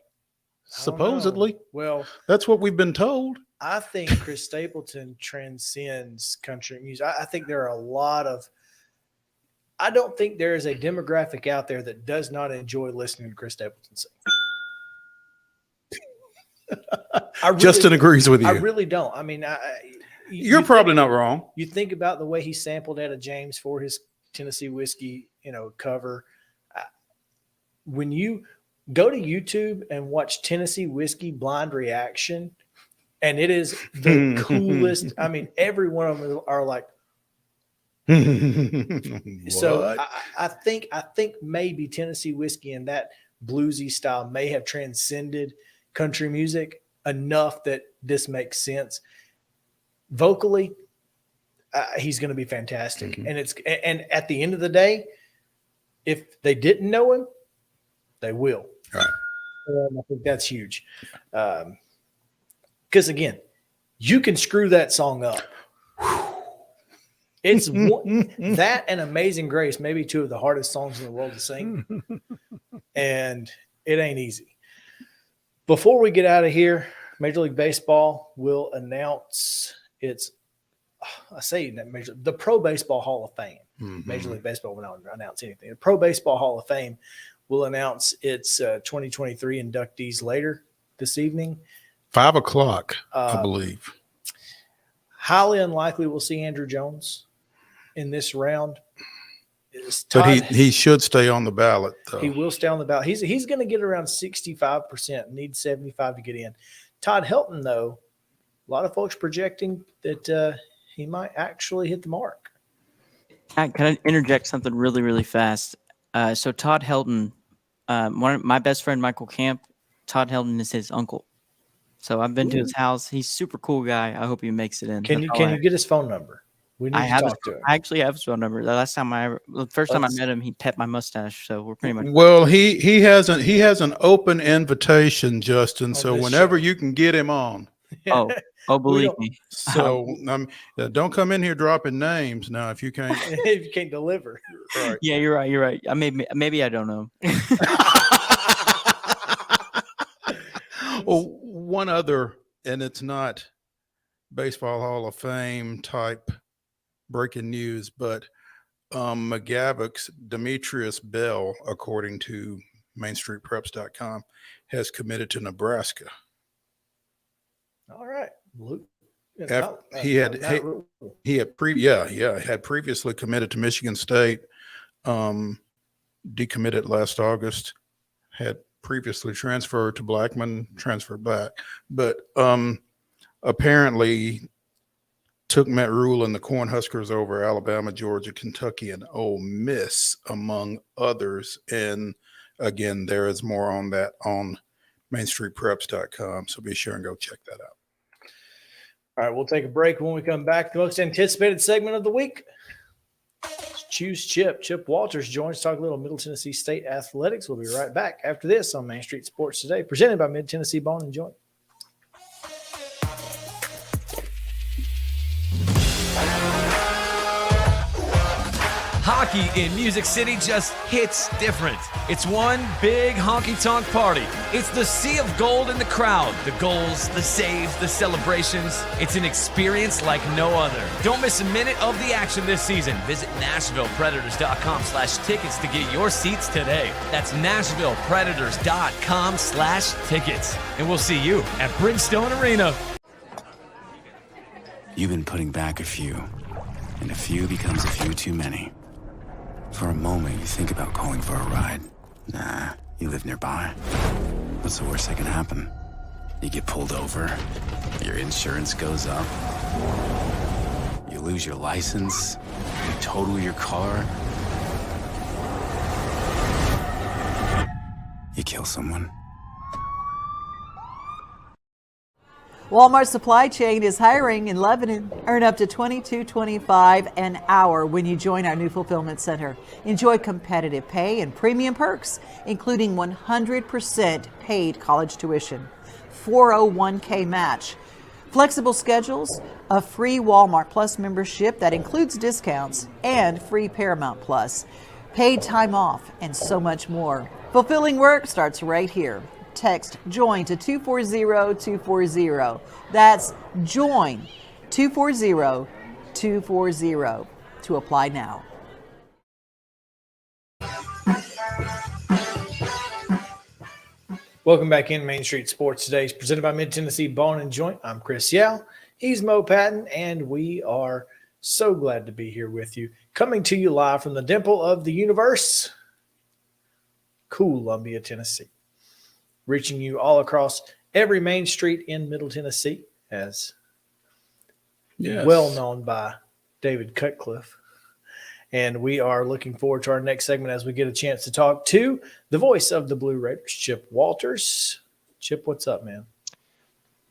supposedly. Well, that's what we've been told. I think Chris Stapleton transcends country music. I think there are a lot of – I don't think there is a demographic out there that does not enjoy listening to Chris Stapleton sing. Justin agrees with you. I really don't. I mean, you're probably not wrong. You think about the way he sampled Etta James for his Tennessee Whiskey, cover. when you go to YouTube and watch Tennessee Whiskey Blind Reaction, and it is the coolest. I mean, every one of them are like. So I think maybe Tennessee Whiskey and that bluesy style may have transcended country music enough that this makes sense. Vocally, he's going to be fantastic, and at the end of the day, if they didn't know him, they will. Right. I think that's huge. Because again, you can screw that song up. It's that and Amazing Grace, maybe two of the hardest songs in the world to sing. And it ain't easy. Before we get out of here, Major League Baseball will announce the Pro Baseball Hall of Fame. Major League Baseball will not announce anything. The Pro Baseball Hall of Fame will announce its 2023 inductees later this evening. 5 o'clock, I believe. Highly unlikely we'll see Andrew Jones in this round. But he should stay on the ballot, though. He will stay on the ballot. He's going to get around 65%, needs 75 to get in. Todd Helton, though, a lot of folks projecting that he might actually hit the mark. Can I interject something really, really fast? So Todd Helton, my best friend, Michael Camp, Todd Helton is his uncle. So I've been to his house. He's a super cool guy. I hope he makes it in. Can you get his phone number? We need to talk to him. I actually have his phone number. The first time I met him, he pecked my mustache. So we're pretty much. Well, he has an open invitation, Justin. So whenever you can get him on. Oh, believe me. So don't come in here dropping names now if you can't. If you can't deliver. Right. Yeah, you're right. You're right. Maybe I don't know. Well, one other, and it's not Baseball Hall of Fame type breaking news, but McGavock's Demetrius Bell, according to MainStreetPreps.com, has committed to Nebraska. All right. He had previously committed to Michigan State, decommitted last August, had previously transferred to Blackman, transferred back, but apparently took Matt Rule and the Cornhuskers over Alabama, Georgia, Kentucky, and Ole Miss, among others. And again, there is more on that on MainStreetPreps.com, so be sure and go check that out. All right, we'll take a break. When we come back, the most anticipated segment of the week, Choose Chip. Chip Walters joins to talk a little Middle Tennessee State athletics. We'll be right back after this on Main Street Sports Today, presented by Mid Tennessee Bone and Joint. Hockey in Music City just hits different. It's one big honky-tonk party. It's the sea of gold in the crowd. The goals, the saves, the celebrations. It's an experience like no other. Don't miss a minute of the action this season. Visit NashvillePredators.com/tickets to get your seats today. That's NashvillePredators.com/tickets. And we'll see you at Bridgestone Arena. You've been putting back a few, and a few becomes a few too many. For a moment, you think about calling for a ride. Nah, you live nearby. What's the worst that can happen? You get pulled over, your insurance goes up, you lose your license, you total your car, you kill someone. Walmart Supply Chain is hiring in Lebanon. Earn up to $22.25 an hour when you join our new fulfillment center. Enjoy competitive pay and premium perks, including 100% paid college tuition, 401k match, flexible schedules, a free Walmart Plus membership that includes discounts, and free Paramount Plus, paid time off, and so much more. Fulfilling work starts right here. Text JOIN to 240-240. That's JOIN 240-240 to apply now. Welcome back in Main Street Sports Today. It's presented by Mid Tennessee Bone and Joint. I'm Chris Yow. He's Mo Patton, and we are so glad to be here with you. Coming to you live from the dimple of the universe, Columbia, Tennessee. Reaching you all across every main street in Middle Tennessee, as well known by David Cutcliffe. And we are looking forward to our next segment as we get a chance to talk to the voice of the Blue Raiders, Chip Walters. Chip, what's up, man?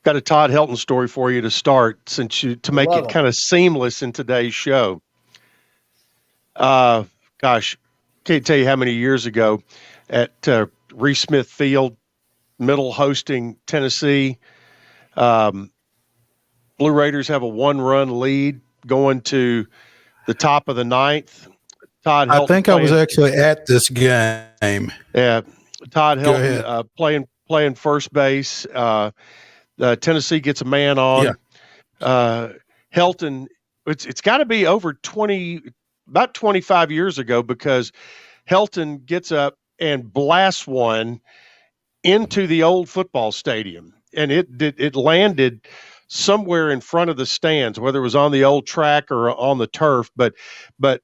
Got a Todd Helton story for you to start, to make it kind of seamless in today's show. Gosh, can't tell you how many years ago at Reese Smith Field, Middle hosting Tennessee. Blue Raiders have a 1-run lead going to the top of the ninth. Todd Helton, I think I was actually at this game. Yeah, Todd Helton playing first base. Tennessee gets a man on. Yeah. Helton, it's got to be over about 25 years ago, because Helton gets up and blasts one into the old football stadium, and it landed somewhere in front of the stands, whether it was on the old track or on the turf, but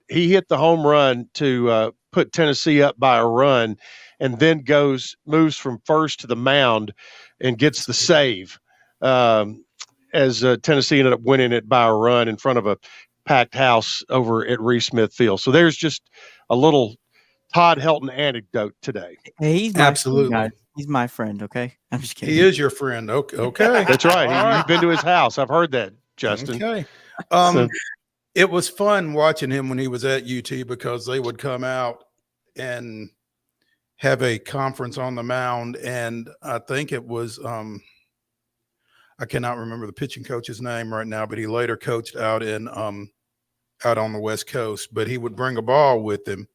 he hit the home run to put Tennessee up by a run, and then moves from first to the mound and gets the save, as Tennessee ended up winning it by a run in front of a packed house over at Reese Smith Field. So there's just a little Todd Helton anecdote today. Hey, he's my friend, he's my friend, okay? I'm just kidding. He is your friend. Okay. That's right. You've been to his house. I've heard that, Justin. Okay. It was fun watching him when he was at UT, because they would come out and have a conference on the mound, and I think it was I cannot remember the pitching coach's name right now, but he later coached out on the West Coast. But he would bring a ball with him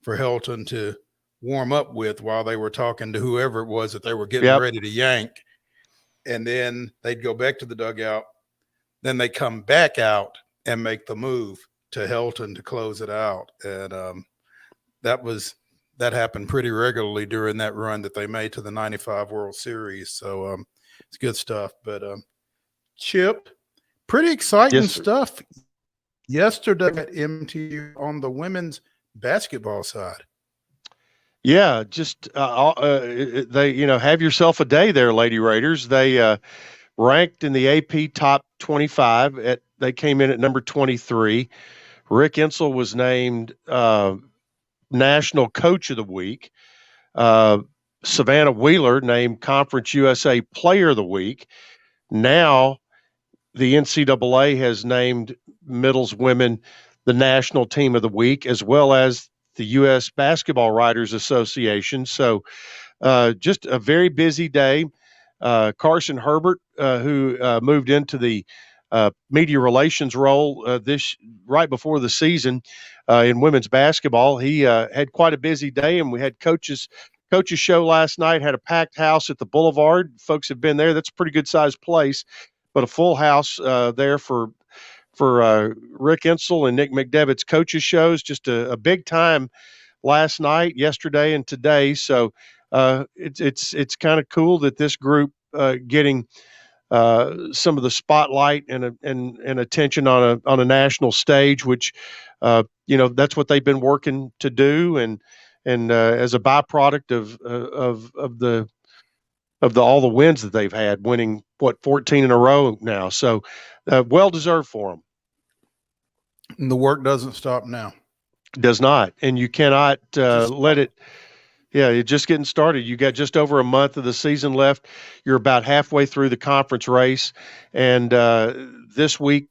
for Helton to warm up with while they were talking to whoever it was that they were getting ready to yank. And then they'd go back to the dugout. Then they come back out and make the move to Helton to close it out. And that happened pretty regularly during that run that they made to the 95 World Series. So it's good stuff. But Chip, pretty exciting stuff yesterday at MTU on the women's basketball side. Yeah, just they have yourself a day there, Lady Raiders. They ranked in the AP top 25. They came in at number 23. Rick Insell was named National Coach of the Week. Savannah Wheeler named Conference USA Player of the Week. Now the NCAA has named Middle's women the National Team of the Week, as well as the U.S. Basketball Writers Association. So just a very busy day. Carson Herbert, who moved into the media relations role right before the season in women's basketball, he had quite a busy day, and we had coaches show last night. Had a packed house at the Boulevard. Folks have been there. That's a pretty good sized place, but a full house there for Rick Insell and Nick McDevitt's coaches shows. Just a big time last night, yesterday, and today. So it's kind of cool that this group getting some of the spotlight and attention on a national stage, which that's what they've been working to do, and as a byproduct of all the wins that they've had, winning 14 in a row now. So well deserved for them. And the work doesn't stop now. Does not, and you cannot let it. Yeah, you're just getting started. You got just over a month of the season left. You're about halfway through the conference race. And this week,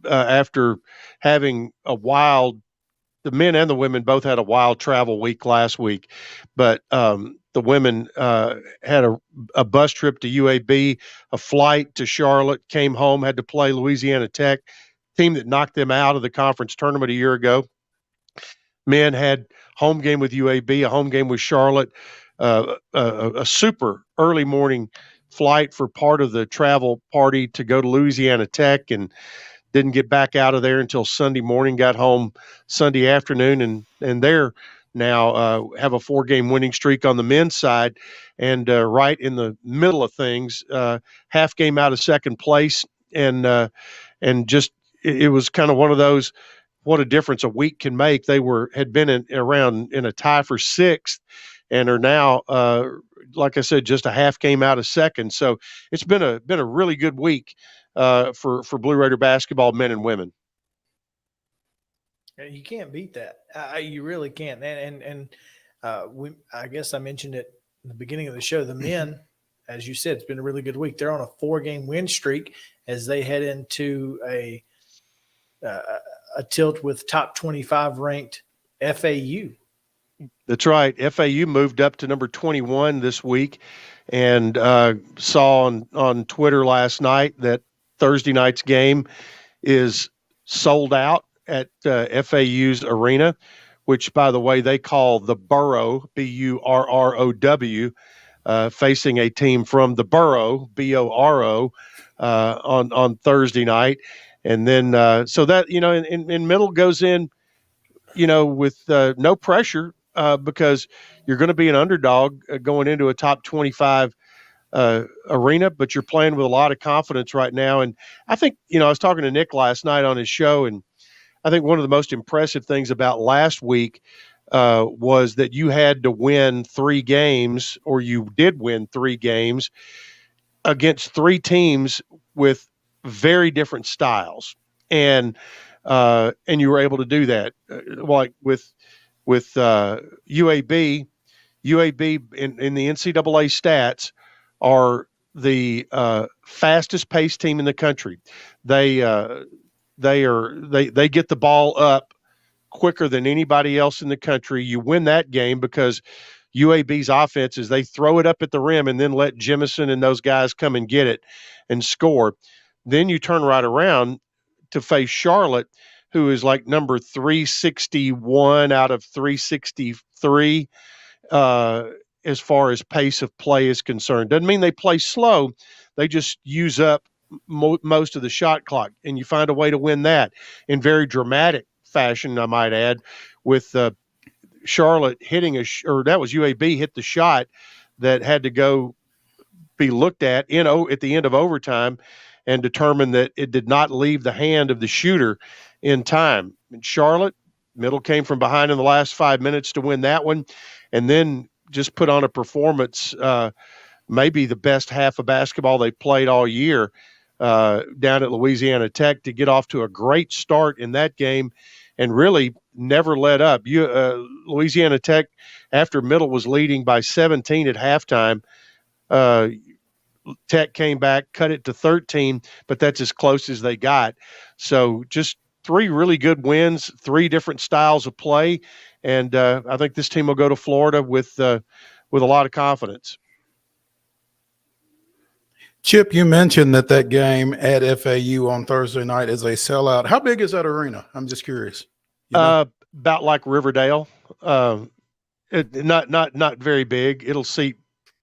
after having the men and the women both had a wild travel week last week. But the women had a bus trip to UAB, a flight to Charlotte, came home, had to play Louisiana Tech, team that knocked them out of the conference tournament a year ago. Men had home game with UAB, a home game with Charlotte, a super early morning flight for part of the travel party to go to Louisiana Tech, and didn't get back out of there until Sunday morning, got home Sunday afternoon, and they're now have a 4-game winning streak on the men's side, and right in the middle of things, half game out of second place, and just it was kind of one of those, what a difference a week can make. They had been around in a tie for 6th, and are now, like I said, just a half game out of second. So it's been a really good week for Blue Raider basketball, men and women. You can't beat that. You really can't. And I guess I mentioned it in the beginning of the show. The men, as you said, it's been a really good week. They're on a 4-game win streak as they head into a tilt with top 25 ranked FAU. That's right. FAU moved up to number 21 this week, and saw on Twitter last night that Thursday night's game is sold out at FAU's arena, which, by the way, they call the Burrow, Burrow, facing a team from the Borough, Boro, on Thursday night. And then so that, and Middle goes in, with no pressure because you're going to be an underdog going into a top 25 arena, but you're playing with a lot of confidence right now. And I think, I was talking to Nick last night on his show, and I think one of the most impressive things about last week was that you had to win 3 games, or you did win 3 games against 3 teams with very different styles, and you were able to do that. Like with UAB in the NCAA stats are the fastest paced team in the country. They get the ball up quicker than anybody else in the country. You win that game because UAB's offense is they throw it up at the rim and then let Jemison and those guys come and get it and score. Then you turn right around to face Charlotte, who is like number 361 out of 363 as far as pace of play is concerned. Doesn't mean they play slow. They just use up most of the shot clock, and you find a way to win that in very dramatic fashion, I might add, with Charlotte hitting or that was UAB hit the shot that had to go be looked at at the end of overtime and determined that it did not leave the hand of the shooter in time. And Charlotte, Middle came from behind in the last 5 minutes to win that one, and then just put on a performance, maybe the best half of basketball they played all year down at Louisiana Tech to get off to a great start in that game and really never let up. Louisiana Tech, after Middle was leading by 17 at halftime, Tech came back, cut it to 13, but that's as close as they got. So just 3 really good wins, 3 different styles of play, and I think this team will go to Florida with a lot of confidence. Chip, you mentioned that game at FAU on Thursday night is a sellout. How big is that arena? I'm just curious. About like Riverdale. Not very big. It'll seat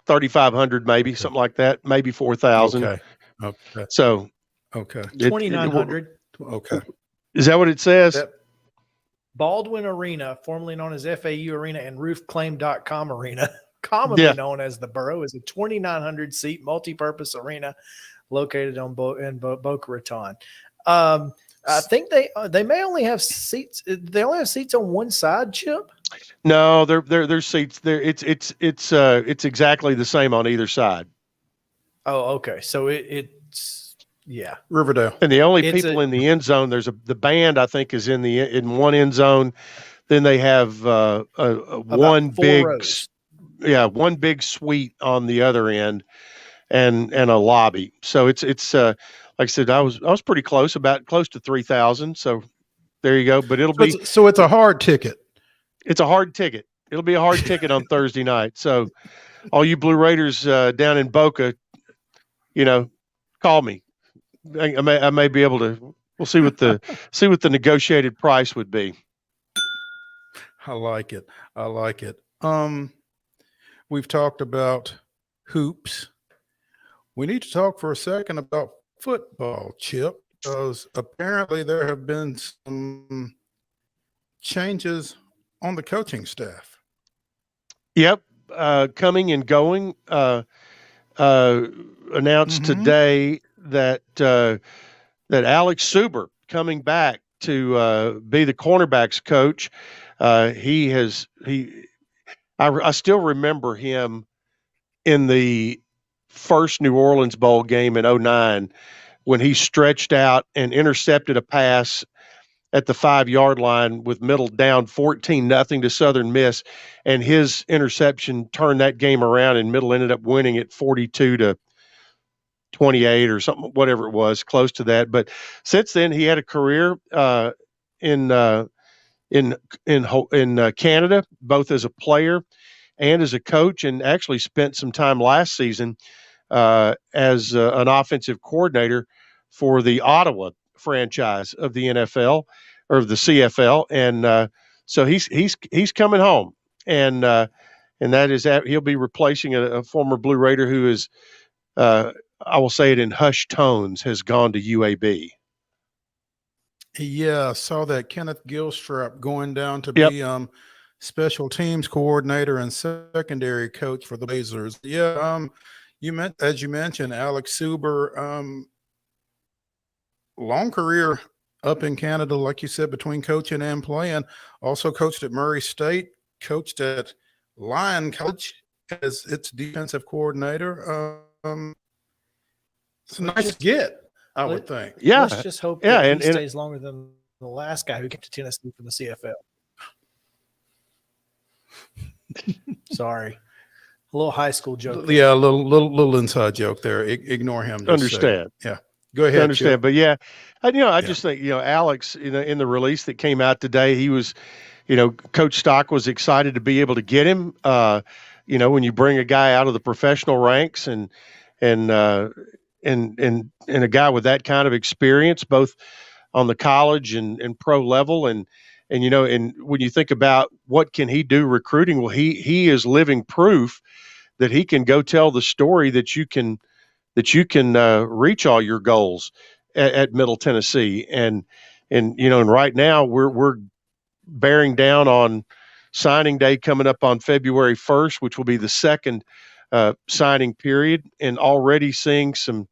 3,500, maybe something like that. Maybe 4,000. Okay. So 2,900. Okay. Is that what it says? Yep. Baldwin Arena, formerly known as FAU Arena and roofclaim.com Arena, commonly known as the Borough, is a 2,900 seat multi-purpose arena located in Boca Raton. I think they may only have seats. They only have seats on one side, Chip. No, there's seats there. It's exactly the same on either side. Oh, okay. So it's Riverdale. And the only people in the end zone, the band I think is in one end zone. Then they have one big suite on the other end, and a lobby. So it's like I said, I was pretty close to 3,000. So there you go. But it's a hard ticket. It's a hard ticket. It'll be a hard ticket on Thursday night. So all you Blue Raiders down in Boca, call me. I may be able to. We'll see what the negotiated price would be. I like it. We've talked about hoops. We need to talk for a second about football, Chip, because apparently there have been some changes on the coaching staff. Yep. Coming and going. Announced today that Alex Suber coming back to be the cornerbacks coach. I still remember him in the first New Orleans Bowl game in 2009 when he stretched out and intercepted a pass at the 5-yard line with Middle down 14-0 to Southern Miss, and his interception turned that game around, and Middle ended up winning it 42-28 or something, whatever it was, close to that. But since then, he had a career in Canada, both as a player and as a coach, and actually spent some time last season as an offensive coordinator for the Ottawa franchise of the NFL or the CFL, and so he's coming home, and that is that he'll be replacing a former Blue Raider who is, I will say it in hushed tones, has gone to UAB. Yeah, I saw that Kenneth Gilstrap going down to be special teams coordinator and secondary coach for the Blazers. Yeah, as you mentioned, Alex Suber, long career up in Canada, like you said, between coaching and playing. Also coached at Murray State, coached at Lyon College as its defensive coordinator. It's a nice get, I would think. Yeah. Let's just hope that he stays longer than the last guy who came to Tennessee from the CFL. Sorry. A little high school joke. Yeah, a little inside joke there. Ignore him. Understand. Yeah. Go ahead. Understand. Chip. But yeah, I just think, Alex, in the release that came out today, he was, Coach Stock was excited to be able to get him. When you bring a guy out of the professional ranks and a guy with that kind of experience, both on the college and pro level, and when you think about what can he do recruiting, well, he is living proof that he can go tell the story that you can reach all your goals at Middle Tennessee, and right now we're bearing down on signing day coming up on February 1st, which will be the second signing period, and already seeing some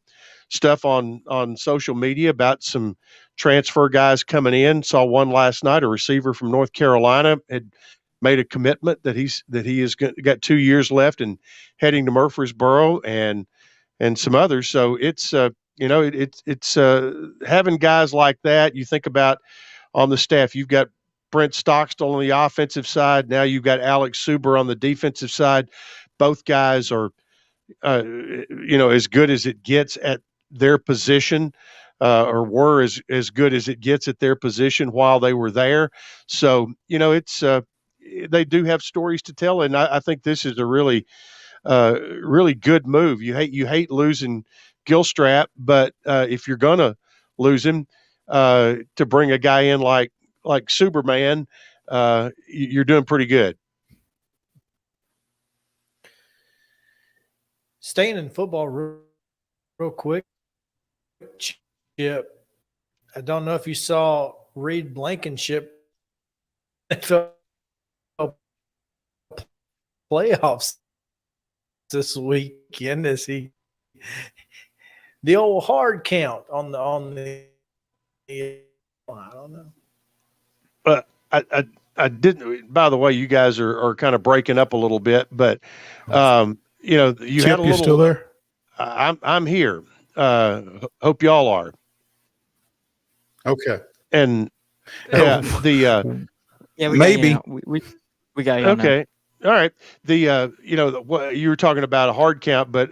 stuff on social media about some transfer guys coming in. Saw one last night, a receiver from North Carolina had made a commitment that he has got 2 years left and heading to Murfreesboro, and some others. So it's it's having guys like that. You think about on the staff, you've got Brent Stockstill on the offensive side. Now you've got Alex Suber on the defensive side. Both guys are, as good as it gets at their position, or were as good as it gets at their position while they were there. So, it's they do have stories to tell, and I think this is a really good move. You hate losing Gilstrap, but if you're gonna lose him, to bring a guy in like Superman, you're doing pretty good. Staying in football real quick, Chip, I don't know if you saw Reed Blankenship playoffs this weekend. Is he the old hard count on the I don't know. But I didn't. By the way, you guys are kind of breaking up a little bit, but you Chip, had a little. Still there? I'm here. Hope y'all are. Okay. And maybe we got you. Okay. All right. What you were talking about a hard count, but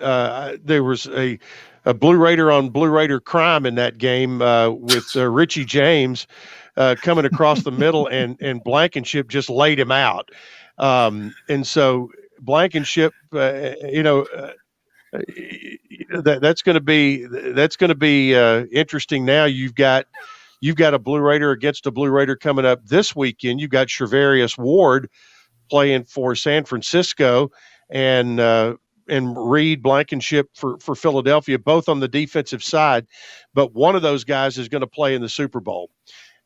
there was a Blue Raider on Blue Raider crime in that game with Richie James coming across the middle, and Blankenship just laid him out. And so Blankenship, that's going to be interesting. Now you've got a Blue Raider against a Blue Raider coming up this weekend. You've got Shervarius Ward playing for San Francisco, and Reed Blankenship for Philadelphia, both on the defensive side. But one of those guys is going to play in the Super Bowl,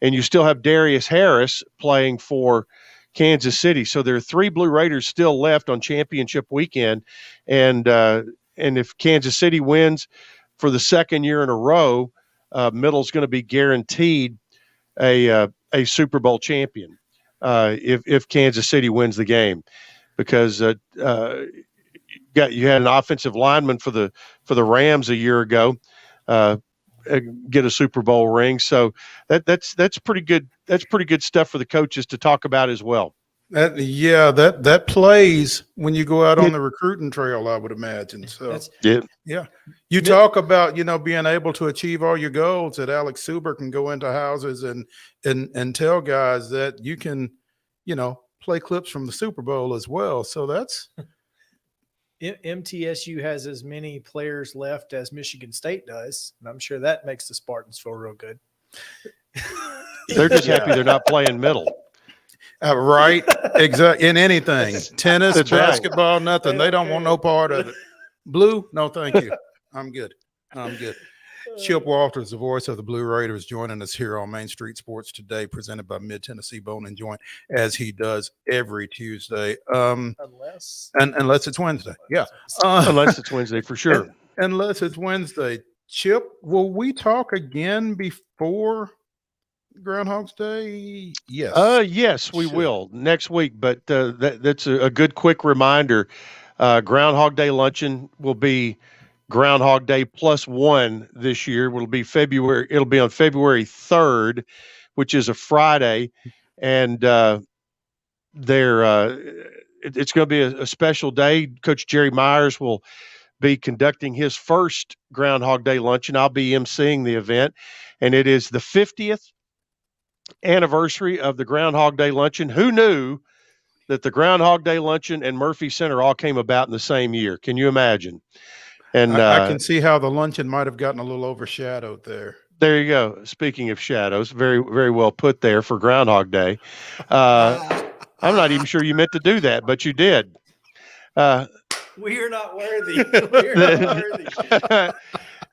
and you still have Darius Harris playing for Kansas City. So there are 3 Blue Raiders still left on championship weekend, and if Kansas City wins for the second year in a row, Middle's going to be guaranteed a Super Bowl champion if Kansas City wins the game. because you had an offensive lineman for the Rams a year ago get a Super Bowl ring. So that's pretty good. That's pretty good stuff for the coaches to talk about as well. That plays when you go out on the recruiting trail, I would imagine. So you talk about being able to achieve all your goals. That Alex Suber can go into houses and tell guys that you can play clips from the Super Bowl as well. So that's MTSU has as many players left as Michigan State does, and I'm sure that makes the Spartans feel real good. They're just happy they're not playing middle. Right, exactly. In anything, tennis, That's basketball, right. nothing. They don't want no part of it. Blue, no, thank you. I'm good. Chip Walters, the voice of the Blue Raiders, joining us here on Main Street Sports Today, presented by Mid-Tennessee Bone and Joint, as he does every Tuesday. Unless it's Wednesday. Yeah. Unless it's Wednesday, for sure. Unless it's Wednesday. Chip, will we talk again before Groundhog's Day? Yes. Yes, we will next week. But that's a good quick reminder. Groundhog Day luncheon will be Groundhog Day +1 this year. It'll be on February 3rd, which is a Friday, and it's going to be a special day. Coach Jerry Myers will be conducting his first Groundhog Day luncheon. I'll be emceeing the event, and it is the 50th anniversary of the Groundhog Day luncheon. Who knew that the Groundhog Day luncheon and Murphy Center all came about in the same year? Can you imagine? And I can see how the luncheon might have gotten a little overshadowed there. There you go. Speaking of shadows, very, very well put there for Groundhog Day. I'm not even sure you meant to do that, but you did. We are not worthy. We are not worthy.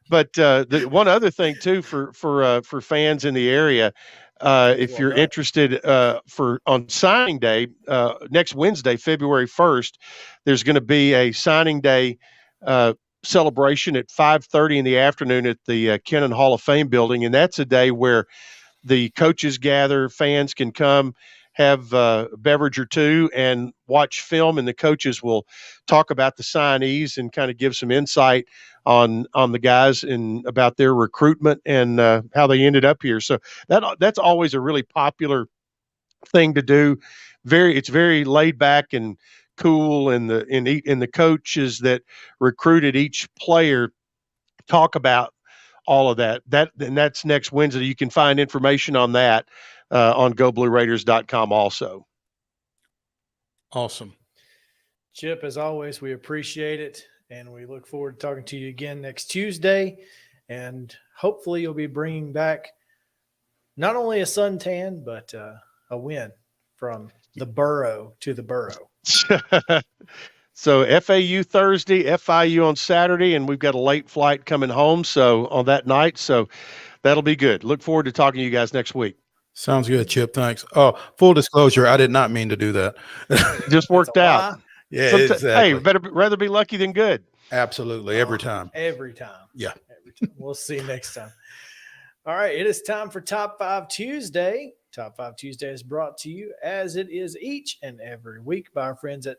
But the one other thing too for fans in the area, if you're interested on signing day next Wednesday, February 1st, there's going to be a signing day celebration at 5:30 in the afternoon at the Kennan Hall of Fame building, and that's a day where the coaches gather, fans can come, have a beverage or two, and watch film, and the coaches will talk about the signees and kind of give some insight on the guys and about their recruitment and how they ended up here. So that's always a really popular thing to do. It's very laid back and cool, and the coaches that recruited each player talk about all of that. And that's next Wednesday. You can find information on that on GoBlueRaiders.com also. Awesome. Chip, as always, we appreciate it, and we look forward to talking to you again next Tuesday. And hopefully you'll be bringing back not only a suntan, but a win from the borough to the borough. So FAU Thursday, FIU on Saturday, and we've got a late flight coming home on that night. So that'll be good. Look forward to talking to you guys next week. Sounds good, Chip. Thanks. Oh, full disclosure, I did not mean to do that. Just worked out. Yeah, exactly. Hey, rather be lucky than good. Absolutely, every time. Every time. Yeah. Every time. We'll see you next time. All right, it is time for Top 5 Tuesday. Top 5 Tuesday is brought to you, as it is each and every week, by our friends at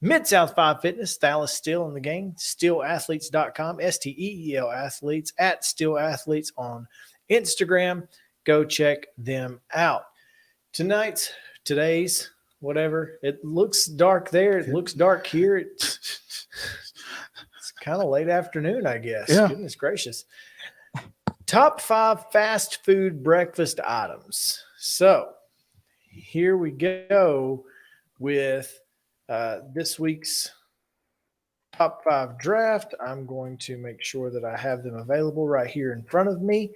Mid-South 5 Fitness. Style is still in the game. SteelAthletes.com, STEEL Athletes, at Steel Athletes on Instagram. Go check them out. Today's, whatever. It looks dark there. It looks dark here. It's kind of late afternoon, I guess. Yeah. Goodness gracious. Top 5 fast food breakfast items. So here we go with this week's top 5 draft. I'm going to make sure that I have them available right here in front of me.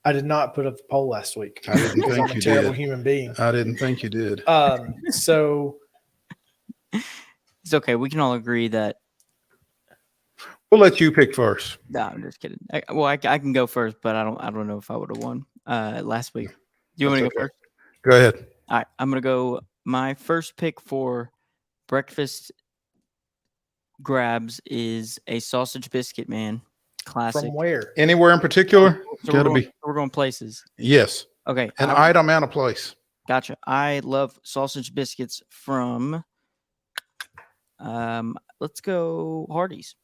I did not put up the poll last week. I didn't think I'm you a terrible did. human being. I didn't think you did. So it's okay. We can all agree that. We'll let you pick first. No, I'm just kidding. I can go first, but I don't know if I would have won last week. Do you want me to go first? Go ahead. All right, I'm gonna go. My first pick for breakfast grabs is a sausage biscuit, man. Classic. From where? Anywhere in particular? So we're going places. Yes. Okay. An item and a place. Gotcha. I love sausage biscuits from. Let's go Hardee's.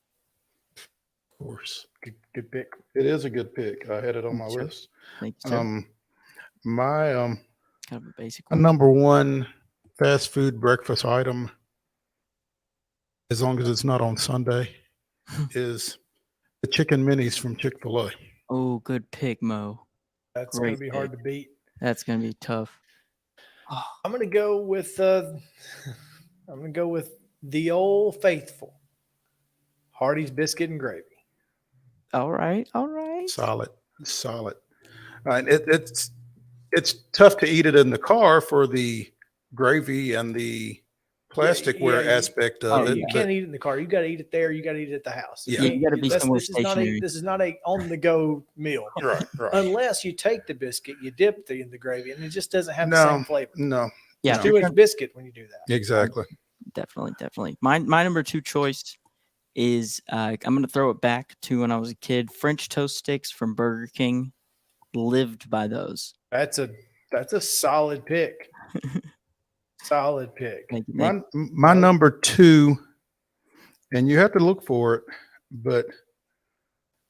Of course. Good pick. It is a good pick. I had it on my Sure. list. Thank you, sir. My kind of a basic a one. number one fast food breakfast item, as long as it's not on Sunday, is the chicken minis from Chick-fil-A. Oh, good pick, Mo. That's going to be hard to beat. That's going to be tough. I'm going to go with the old faithful Hardee's biscuit and gravy. All right. Solid. It's tough to eat it in the car for the gravy and the plasticware aspect of it. You can't eat it in the car. You got to eat it there. You got to eat it at the house. Yeah, you got to be somewhere stationary. This is not a on the go meal. Right. Unless you take the biscuit, you dip in the gravy, and it just doesn't have the same flavor. No. Yeah, It's too much biscuit when you do that. Exactly. Definitely. My number two choice is I'm going to throw it back to when I was a kid. French toast sticks from Burger King. Lived by those. That's a solid pick. Solid pick. Thank you. My number two, and you have to look for it, but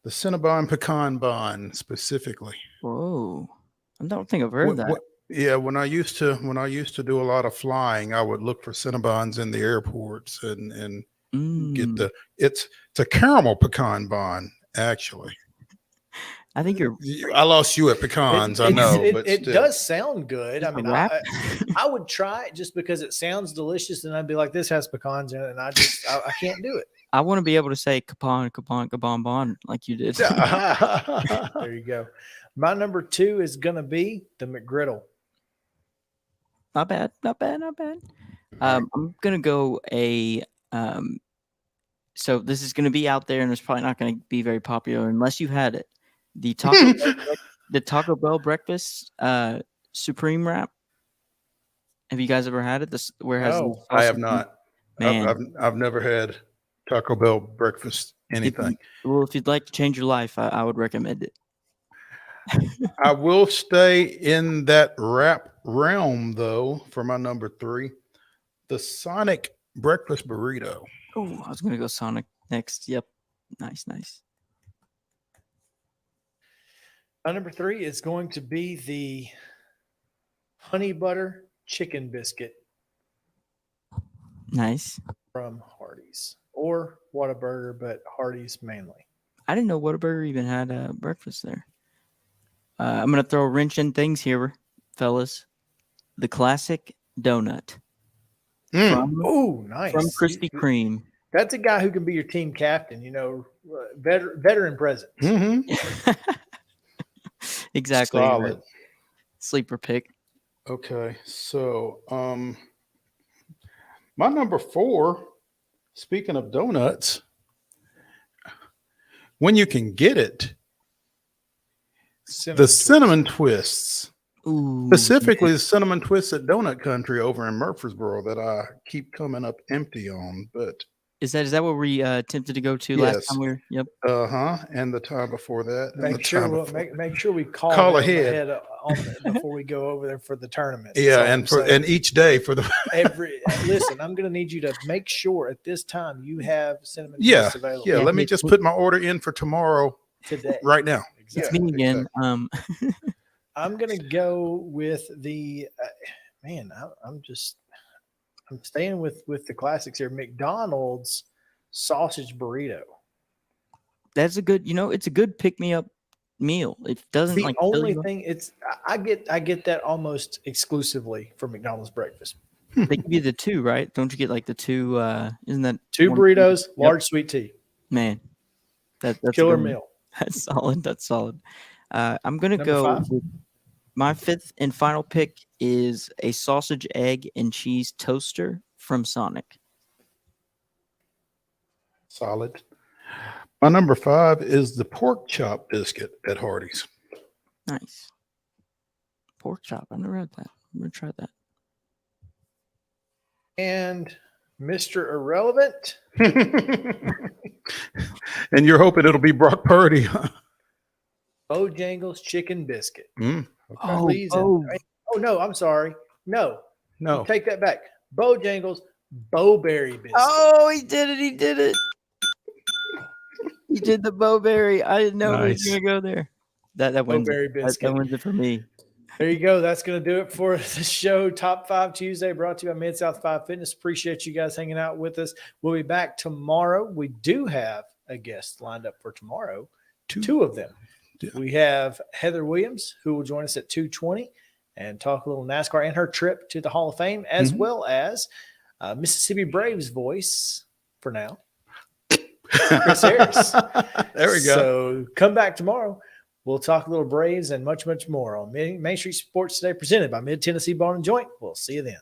the Cinnabon pecan bun specifically. Whoa, I don't think I've heard that. Yeah, when I used to do a lot of flying, I would look for Cinnabons in the airports and get it's a caramel pecan bun actually. I think I lost you at pecans. I know, but it still. does sound good. I mean, wrap? I would try it just because it sounds delicious, and I'd be like, "This has pecans in it," and I can't do it. I want to be able to say capon bon like you did. There you go. My number two is gonna be the McGriddle. Not bad. I'm gonna go so this is gonna be out there, and it's probably not gonna be very popular unless you've had it. The Taco Bell breakfast supreme wrap. Have you guys ever had it? I have not. Man, I've never had Taco Bell breakfast anything. If you'd like to change your life, I would recommend it. I will stay in that wrap realm though for my number three, the Sonic breakfast burrito. Oh, I was gonna go Sonic next. Yep, nice. My number three is going to be the honey butter chicken biscuit. Nice. From Hardee's or Whataburger, but Hardee's mainly. I didn't know Whataburger even had breakfast there. I'm going to throw a wrench in things here, fellas. The classic donut. Oh, nice. From Krispy Kreme. That's a guy who can be your team captain, veteran presence. Mm-hmm. Exactly. Solid. Right. Sleeper pick. Okay, so my number four, speaking of donuts, when you can get it, the cinnamon twists. Ooh, specifically the cinnamon twists at Donut Country over in Murfreesboro that I keep coming up empty on. But is that what we attempted to go to last time we were? Yep. And the time before that. Make sure we call ahead before we go over there for the tournament. Yeah, and each day for the listen, I'm going to need you to make sure at this time you have cinnamon twists available. Yeah, let me just put my order in for tomorrow. Today. Right now. It's me again. Exactly. I'm gonna go with the I'm staying with the classics here. McDonald's sausage burrito. That's a good, it's a good pick me up meal. It doesn't the only thing I get that almost exclusively for McDonald's breakfast. They give you the two, right? Don't you get like the two? Isn't that two burritos, large sweet tea? Man, that's killer meal. That's solid. I'm gonna go. My fifth and final pick is a sausage, egg, and cheese toaster from Sonic. Solid. My number five is the pork chop biscuit at Hardee's. Nice. Pork chop. I never had that. I'm gonna try that. And Mr. Irrelevant. And you're hoping it'll be Brock Purdy. Bojangles chicken biscuit. Okay. Please. Oh, no, I'm sorry. No. No. Take that back. Bojangles Bowberry biscuit. Oh, he did it. He did it. He did the Bowberry. I didn't know he was going to go there. That wins Bowberry it. biscuit. That wins it for me. There you go. That's going to do it for the show. Top 5 Tuesday brought to you by Mid-South 5 Fitness. Appreciate you guys hanging out with us. We'll be back tomorrow. We do have a guest lined up for tomorrow. Two of them. Yeah. We have Heather Williams, who will join us at 2:20 and talk a little NASCAR and her trip to the Hall of Fame, as well as Mississippi Braves voice for now, Chris Harris. There we go. So come back tomorrow. We'll talk a little Braves and much, much more on Main Street Sports Today, presented by Mid-Tennessee Bar and Joint. We'll see you then.